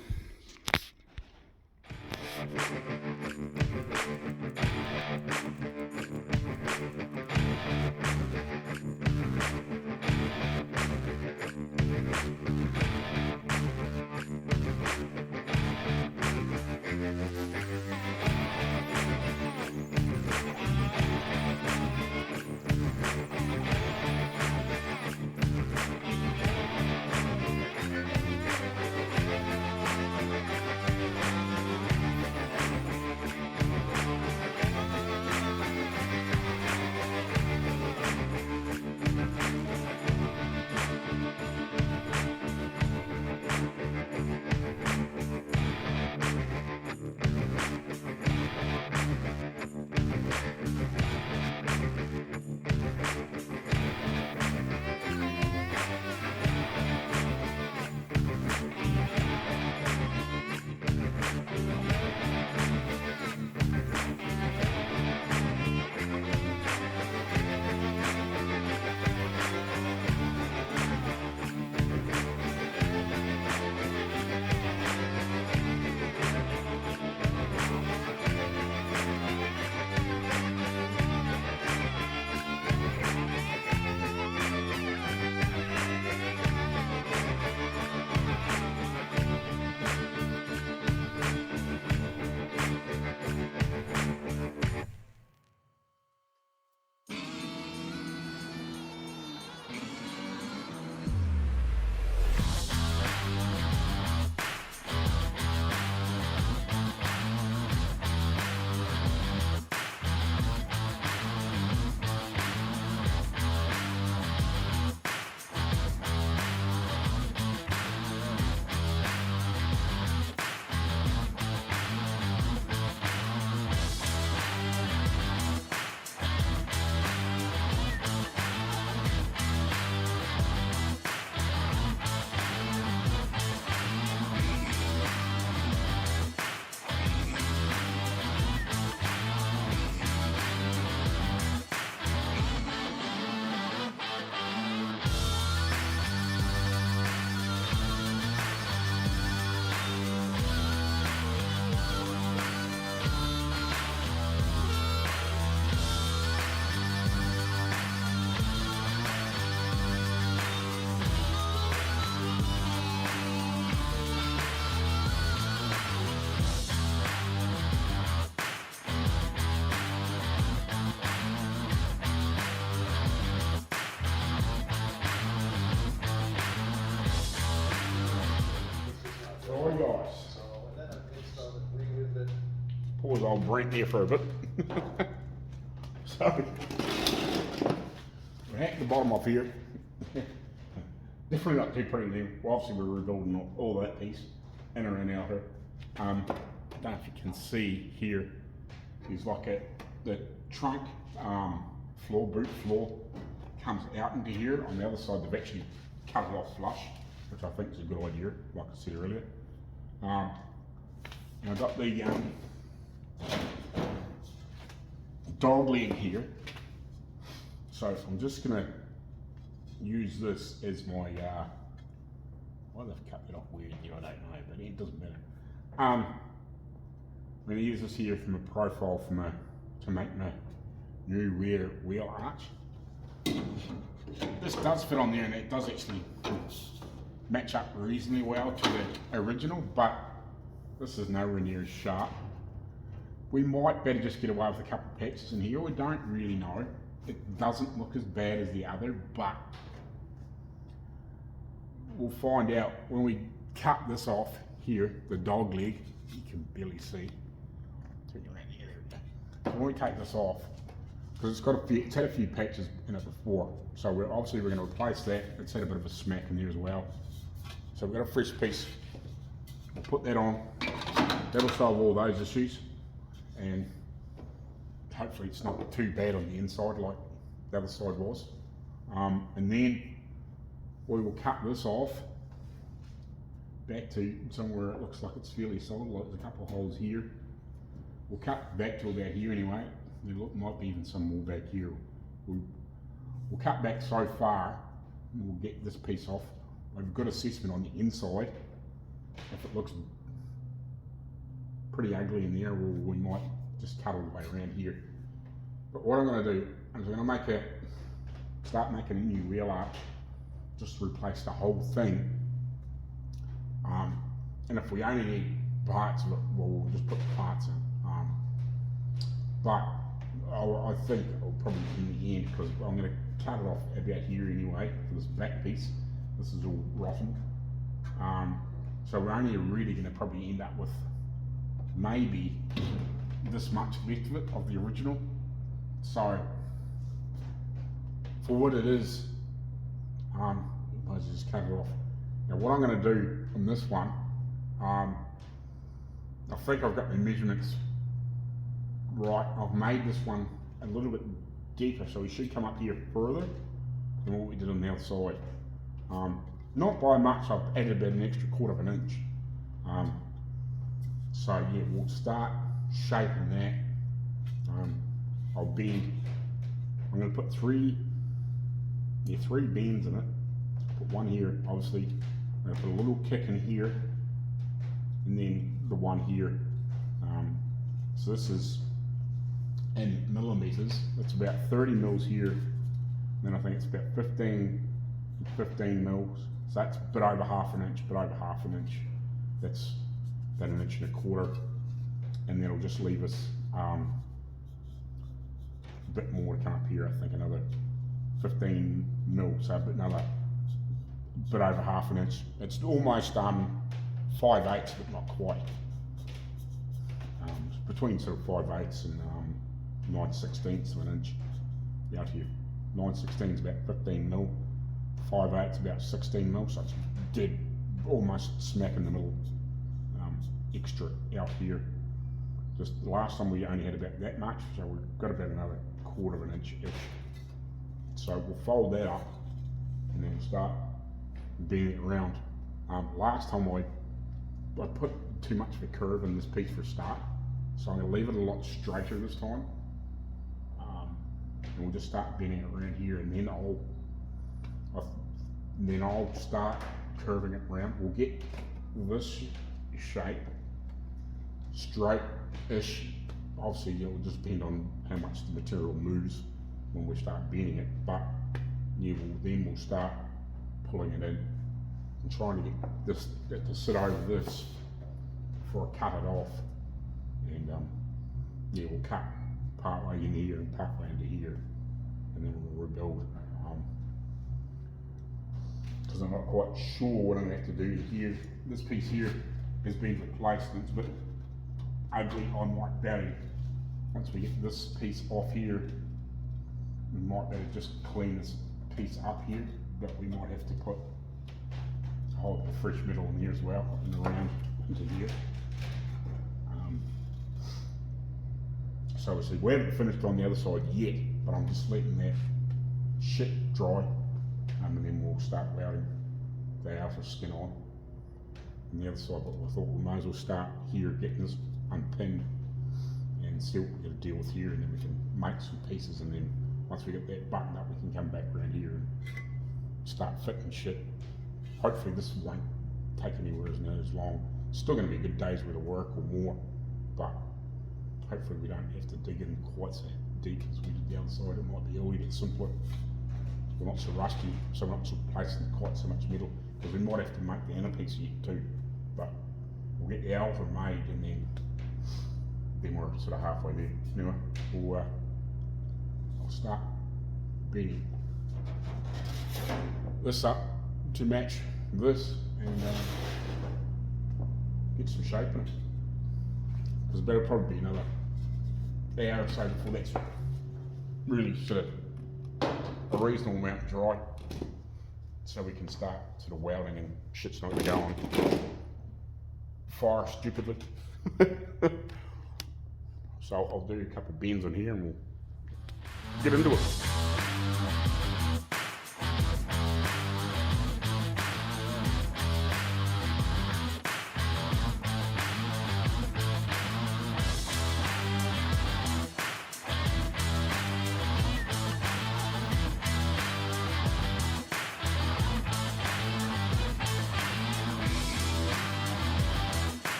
Pause old Brent there for a bit. So, we're at the bottom of here. Definitely not too pretty there. Well, obviously we're rebuilding all that piece, in and out here. I don't know if you can see here, there's like the trunk boot floor comes out into here. On the other side they've actually cut it off flush, which I think is a good idea, like I said earlier. And I've got the dog leg here, so I'm just going to use this as my why they've cut it off weird here, I don't know, but it doesn't matter. I'm going to use this here from a profile to make my new rear wheel arch. this does fit on there, and it does actually match up reasonably well to the original, but this is nowhere near as sharp. We might better just get away with a couple of patches in here. We don't really know. It doesn't look as bad as the other, but we'll find out when we cut this off here, the dog leg. You can barely see. Turn you around here, there we go. So when we take this off, because it's had a few patches in it before, so we're going to replace that. It's had a bit of a smack in there as well. So we've got a fresh piece. We'll put that on. That'll solve all those issues, and hopefully it's not too bad on the inside like the other side was. And then we will cut this off back to somewhere it looks like it's fairly solid, like there's a couple of holes here. We'll cut back to about here anyway. There might be even some more back here. We'll cut back so far, and we'll get this piece off. I've got assessment on the inside. If it looks pretty ugly in there, we might just cut all the way around here. But what I'm going to do is I'm going to start making a new wheel arch, just to replace the whole thing. And if we only need parts of it, well, we'll just put the parts in. But I think I'll probably in the end, because I'm going to cut it off about here anyway for this back piece. This is all rotten. So we're only really going to probably end up with maybe this much left of it, of the original. So for what it is, I might just cut it off. Now what I'm going to do on this one, I think I've got my measurements right. I've made this one a little bit deeper, so we should come up here further than what we did on the other side. Not by much. I've added about an extra 1/4 of an inch. So yeah, we'll start shaping that. I'll bend. I'm going to put three bends in it. Put one here, obviously. I'm going to put a little kick in here, and then the one here. So this is in millimeters. It's about 30 mils here. Then I think it's about 15 mils. So that's a bit over half an inch, That's about 1 1/4 inches. And that'll just leave us a bit more to come up here. I think another 15 mils, so another bit over half an inch. It's almost 5/8, but not quite. Between sort of 5/8 and 9/16 of an inch out here. 9/16 is about 15 mil. 5/8 is about 16 mil, so it's dead, almost smack in the middle. Extra out here. Just the last time we only had about that much, so we've got about another 1/4 of an inch-ish. So we'll fold that up and then start bending it around. Last time I put too much of a curve in this piece for a start, so I'm going to leave it a lot straighter this time. And we'll just start bending it around here, and then I'll start curving it around. We'll get this shape straight-ish. Obviously it'll just depend on how much the material moves when we start bending it, but yeah, we'll start pulling it in and trying to get this to sit over this before I cut it off. And yeah, we'll cut part way in here and part way into here, and then we'll rebuild. Because I'm not quite sure what I'm going to have to do here. This piece here has been replaced, and it's a bit ugly on my belly. Once we get this piece off here, we might better just clean this piece up here, but we might have to put a whole fresh metal in here as well, and around into here. So obviously we haven't finished on the other side yet, but I'm just letting that shit dry, and then we'll start welding the outer skin on the other side. But I thought we might as well start here, getting this unpinned and see what we're going to deal with here, and then we can make some pieces, and then once we get that buttoned up, we can come back around here and start fitting shit. Hopefully this won't take anywhere as long. It's still going to be a good day's worth of work or more, but hopefully we don't have to dig in quite so deep as we did the other side. It might be a little bit simpler. they're not so rusty, so we're not replacing quite so much metal, because we might have to make the inner piece yet too. But we'll get the alpha made, and then we're sort of halfway there. Anyway, I'll start beating this up to match this, and get some shape in it. Because there'll probably be another hour or so before that's really sort of a reasonable amount dry, so we can start sort of welding and shit's not going to go on fire stupidly. So I'll do a couple of bends on here and we'll get into it.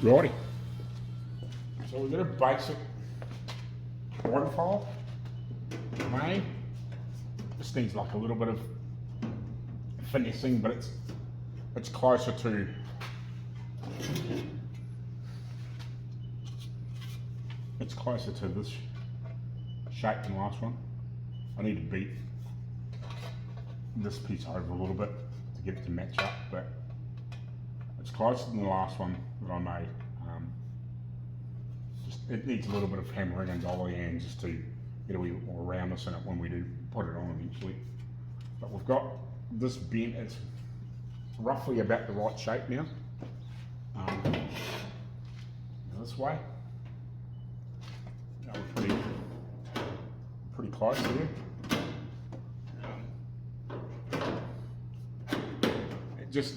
Righty, so we've got a basic water file made. This needs like a little bit of finessing, but it's closer to this shape than the last one. I need to beat this piece over a little bit to get it to match up, but it's closer than the last one that I made. It needs a little bit of hammering and dolly and just to get a wee bit more roundness in it when we do put it on eventually. But we've got this bent, it's roughly about the right shape now. This way. We're pretty close here.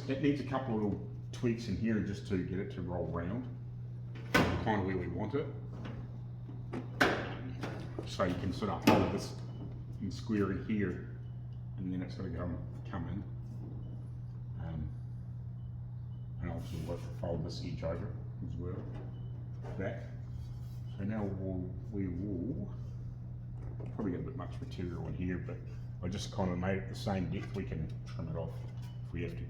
It needs a couple of little tweaks in here just to get it to roll round, kind of where we want it. So you can sort of hold this and square it here, and then it's going to come in. And also fold this edge over as well, back. So now we will probably get a bit much material in here, but I just kind of made it the same depth. We can trim it off if we have to.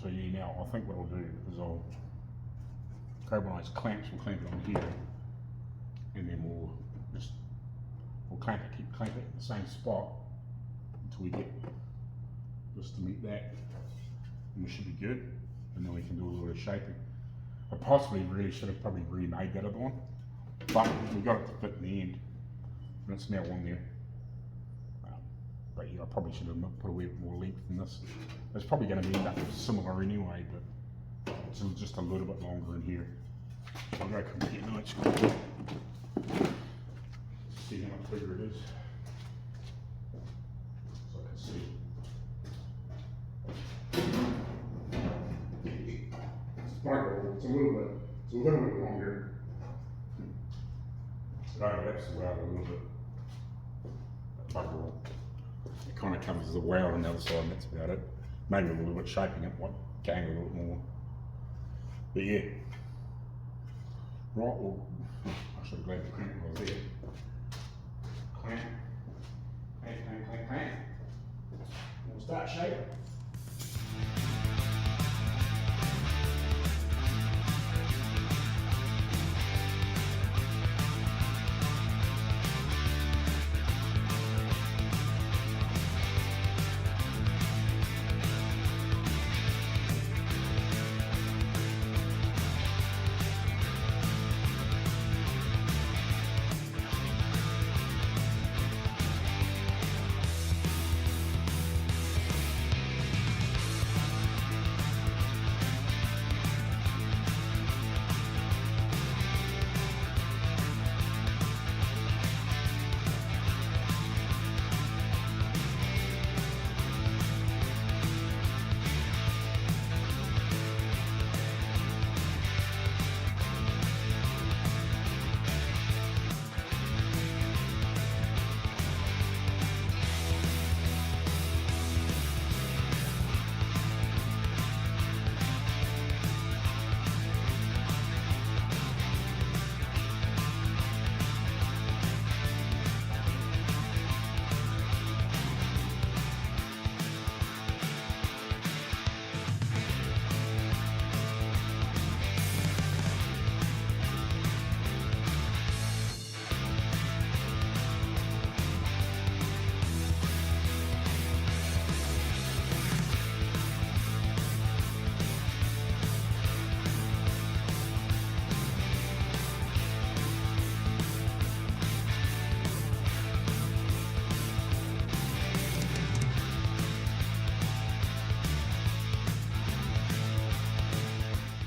So yeah, now I think what I'll do is I'll grab one of those clamps and clamp it on here, and then we'll clamp it, keep clamping it in the same spot until we get just to meet that, and we should be good. And then we can do a little bit of shaping. I possibly really should have probably remade that other one, but we got it to fit in the end, and it's now on there. But yeah, I probably should have put a bit more length in this. It's probably going to be end up similar anyway, but it's just a little bit longer in here. So I'll go compare Night's see how much bigger it is, so I can see. It's a little bit longer. It overlaps the weld a little bit. Bugger. It kind of covers the weld on the other side, and that's about it. Maybe a little bit shaping it, like going a little bit more. But yeah. Right, well, I should have grabbed the clamp when I was there. Clamp, clamp, clamp, clamp, clamp. We'll start shaping.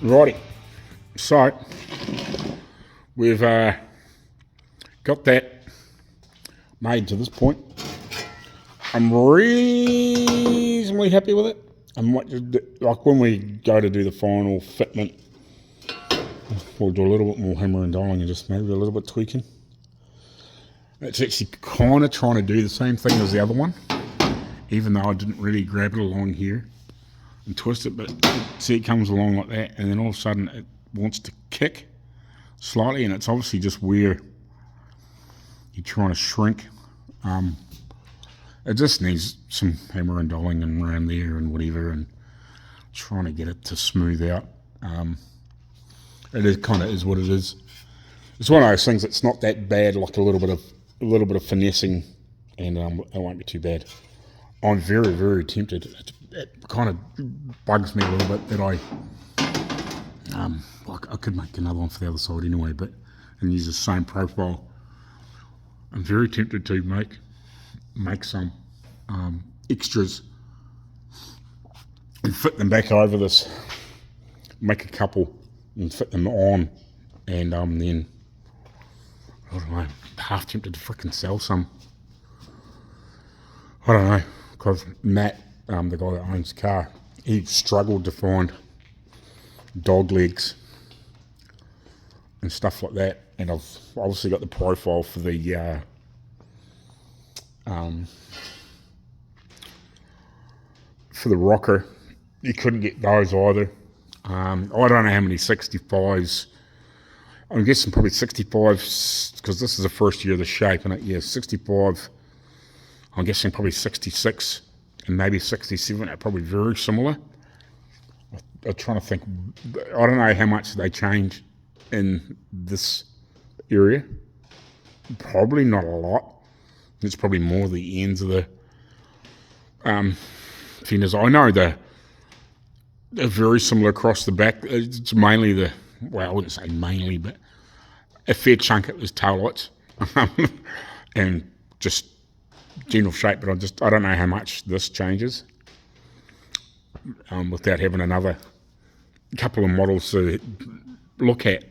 Righty, so we've got that made to this point. I'm reasonably happy with it. I might just, like when we go to do the final fitment, we'll do a little bit more hammer and dialing and just maybe a little bit tweaking. It's actually kind of trying to do the same thing as the other one, even though I didn't really grab it along here and twist it, but see, it comes along like that, and then all of a sudden it wants to kick slightly, and it's obviously just where you're trying to shrink. It just needs some hammer and dialing and around there and whatever, and trying to get it to smooth out. It is kind of is what it is. It's one of those things that's not that bad, like a little bit of finessing, and it won't be too bad. I'm very, very tempted. It kind of bugs me a little bit that I could make another one for the other side anyway, but and use the same profile. I'm very tempted to make some extras and fit them back over this. Make a couple and fit them on, and then I don't know. Half tempted to frickin' sell some. I don't know, because Matt, the guy that owns the car, he struggled to find dog legs and stuff like that, and I've obviously got the profile for the rocker. You couldn't get those either. I don't know how many 65s. I'm guessing probably 65s, because this is the first year of the shape, and yeah, 65. I'm guessing probably 66 and maybe 67 are probably very similar. I'm trying to think. I don't know how much they change in this area. Probably not a lot. It's probably more the ends of the fenders. I know they're very similar across the back. It's mainly I wouldn't say mainly, but a fair chunk of it is taillights and just general shape. But I don't know how much this changes without having another couple of models to look at.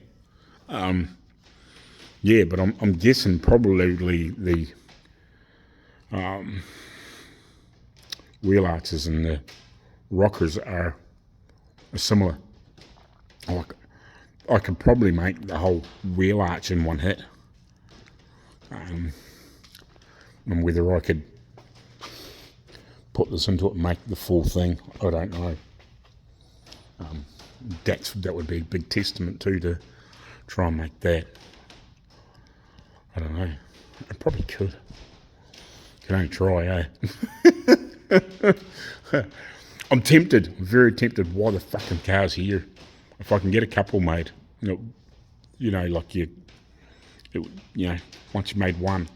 Yeah, but I'm guessing probably the wheel arches and the rockers are similar. I could probably make the whole wheel arch in one hit. And whether I could put this into it and make the full thing, I don't know. That would be a big testament to try and make that. I don't know. I probably could. Can only try, eh? I'm tempted. I'm very tempted. Why the fucking car's here? If I can get a couple made, like once you made one,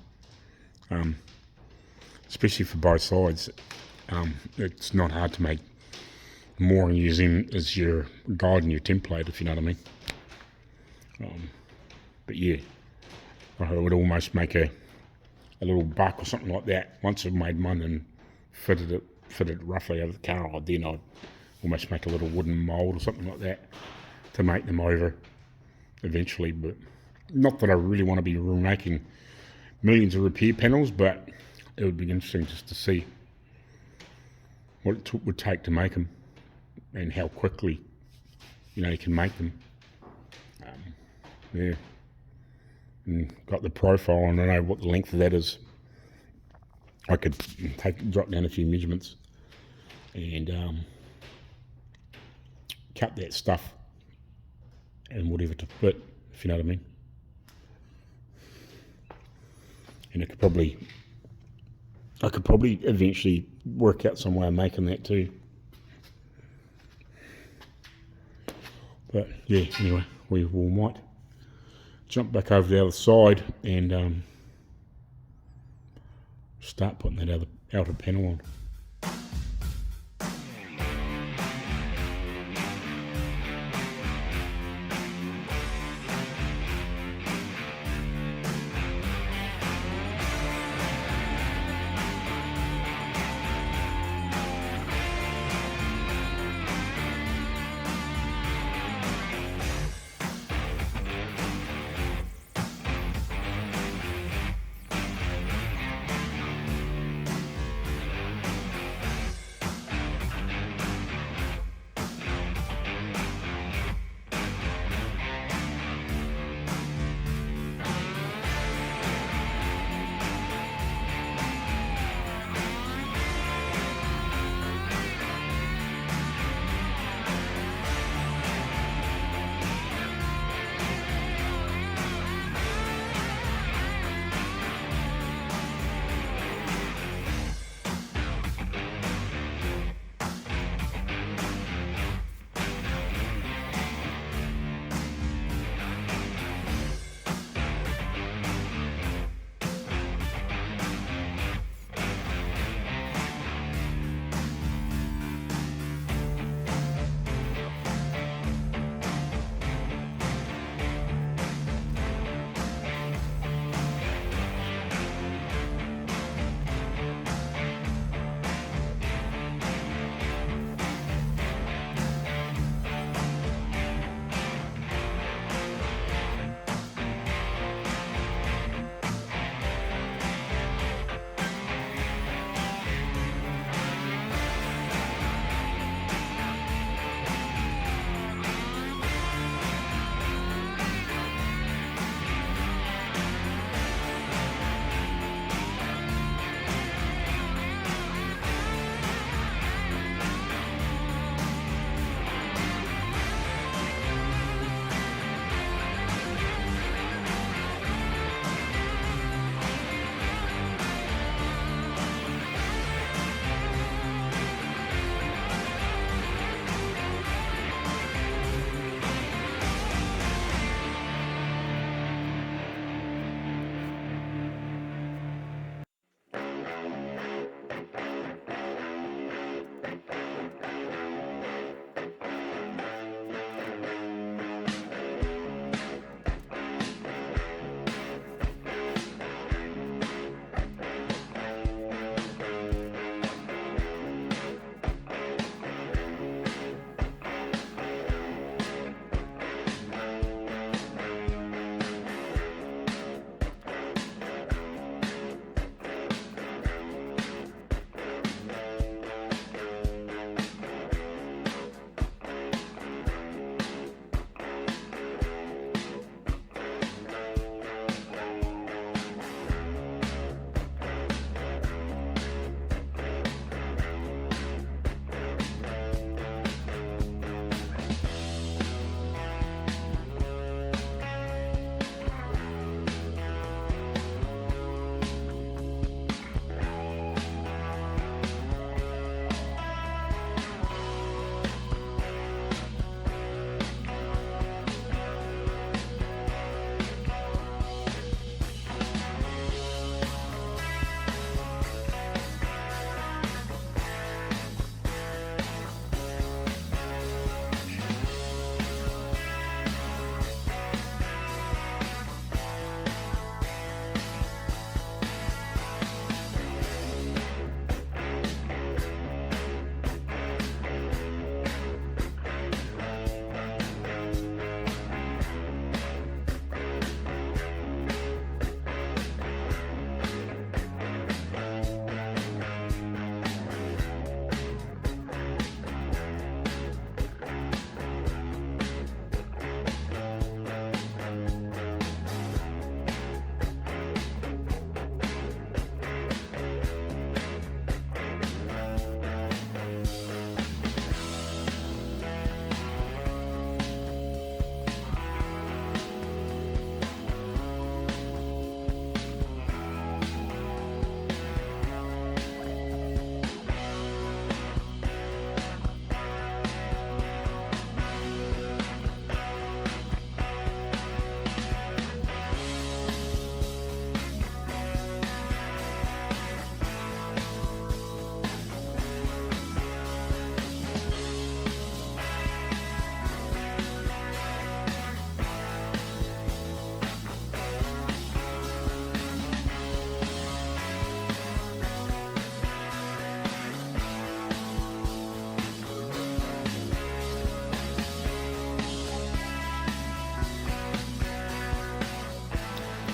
especially for both sides, it's not hard to make more and use him as your guide and your template, if you know what I mean. But yeah, I would almost make a little buck or something like that once I've made one and fitted it roughly over the car. Then I'd almost make a little wooden mould or something like that to make them over eventually. But not that I really want to be making millions of repair panels, but it would be interesting just to see what it would take to make them and how quickly you can make them. Yeah, and got the profile, and I don't know what the length of that is. I could drop down a few measurements and cut that stuff and whatever to fit, if you know what I mean. And I could probably eventually work out some way of making that too. But yeah, anyway, we might jump back over the other side and start putting that outer panel on.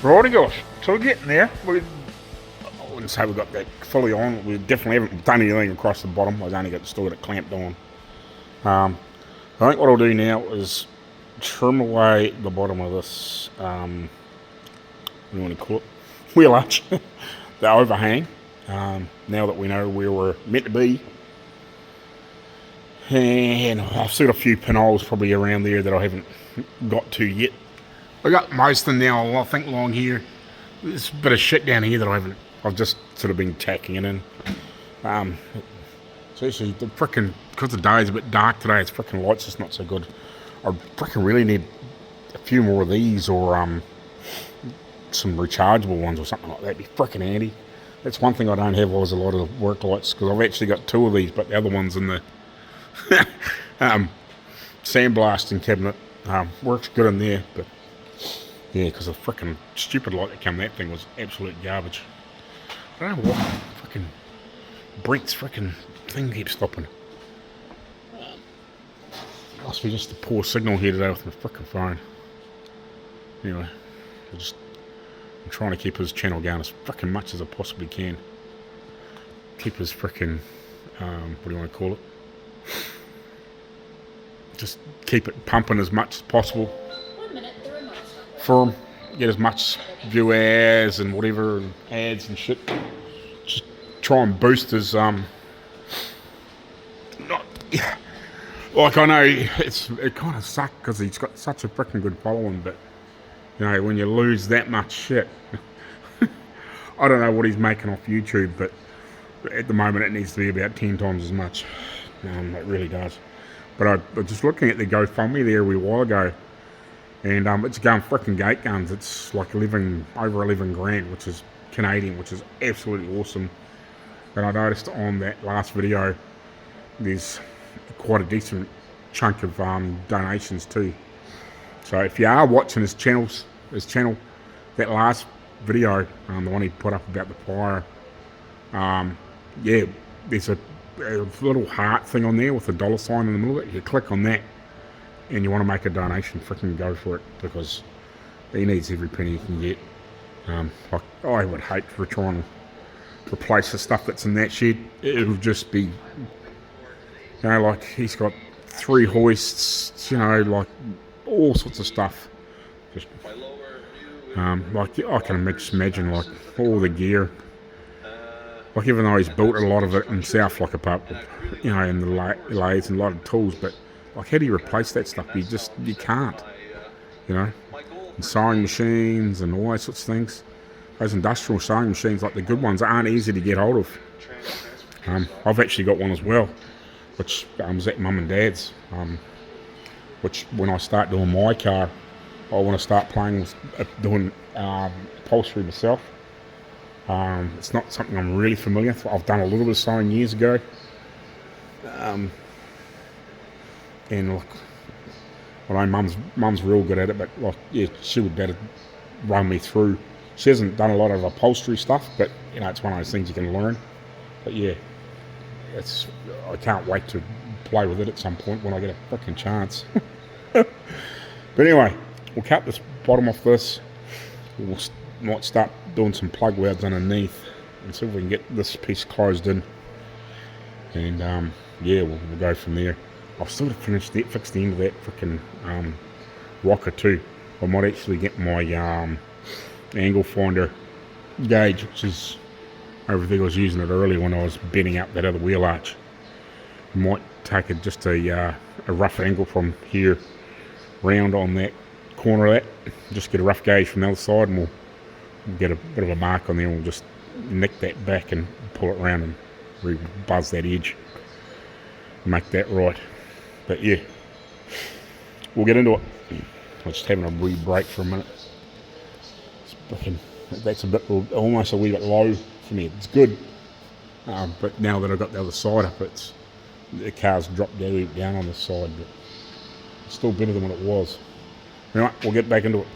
Righty gosh, so we're getting there. I wouldn't say we got that fully on. We definitely haven't done anything across the bottom. I've only still got it clamped on. I think what I'll do now is trim away the bottom of this, what do you want to call it? Wheel arch, the overhang. Now that we know where we're meant to be. And I've still got a few pinholes probably around there that I haven't got to yet. I got most of them now, I think, along here. There's a bit of shit down here that I've just sort of been tacking it in. So actually, the frickin', because the day is a bit dark today, it's frickin' light's just not so good. I frickin' really need a few more of these, or some rechargeable ones or something like that. It'd be frickin' handy. That's one thing I don't have is a lot of work lights, because I've actually got two of these, but the other one's in the sandblasting cabinet. Works good in there, but yeah, because the frickin' stupid light that came, that thing was absolute garbage. I don't know why frickin' Brent's frickin' thing keeps stopping. Must be just the poor signal here today with my frickin' phone. Anyway, I'm trying to keep his channel going as frickin' much as I possibly can. Keep his frickin', what do you want to call it? Just keep it pumping as much as possible. 1 minute, the remote. For him, get as much view as and whatever, and ads and shit. Just try and boost his, like I know it kind of sucked because he's got such a freaking good following, but you know, when you lose that much shit, I don't know what he's making off YouTube, but at the moment it needs to be about 10 times as much. It really does. But I was just looking at the GoFundMe there a wee while ago, and it's going frickin' gate guns. It's like over 11 grand, which is Canadian, which is absolutely awesome. And I noticed on that last video, there's quite a decent chunk of donations too. So if you are watching his channel, that last video, the one he put up about the fire, yeah, there's a little heart thing on there with a dollar sign in the middle of it. You click on that and you want to make a donation, freaking go for it, because he needs every penny he can get. Like, I would hate for trying to replace the stuff that's in that shed. It would just be, like he's got 3 hoists, like all sorts of stuff. Just, like I can just imagine like all the gear. Like even though he's built a lot of it himself, like apart, and the lathes and a lot of tools, but like how do you replace that stuff? You can't, and sewing machines and all those sorts of things. Those industrial sewing machines, like the good ones, aren't easy to get hold of. I've actually got one as well, which was at Mum and Dad's. Which when I start doing my car, I want to start playing with doing upholstery myself. It's not something I'm really familiar with. I've done a little bit of sewing years ago. And look, I know Mum's real good at it, but like, yeah, she would better run me through. She hasn't done a lot of upholstery stuff, but it's one of those things you can learn. But yeah, I can't wait to play with it at some point when I get a fucking chance. But anyway, we'll cut this bottom off this. We'll might start doing some plug welds underneath and see if we can get this piece closed in. And yeah, we'll go from there. I've still to fix the end of that freaking rocker too. I might actually get my angle finder gauge, which is everything I was using it earlier when I was bending up that other wheel arch. Might take just a rough angle from here round on that corner of that. Just get a rough gauge from the other side, and we'll get a bit of a mark on there. And we'll just nick that back and pull it around and re-buzz that edge, make that right. But yeah, we'll get into it. I'm just having a wee break for a minute. That's a bit, almost a wee bit low for me. It's good, but now that I've got the other side up, the car's dropped down on the side, but it's still better than what it was. Anyway, we'll get back into it.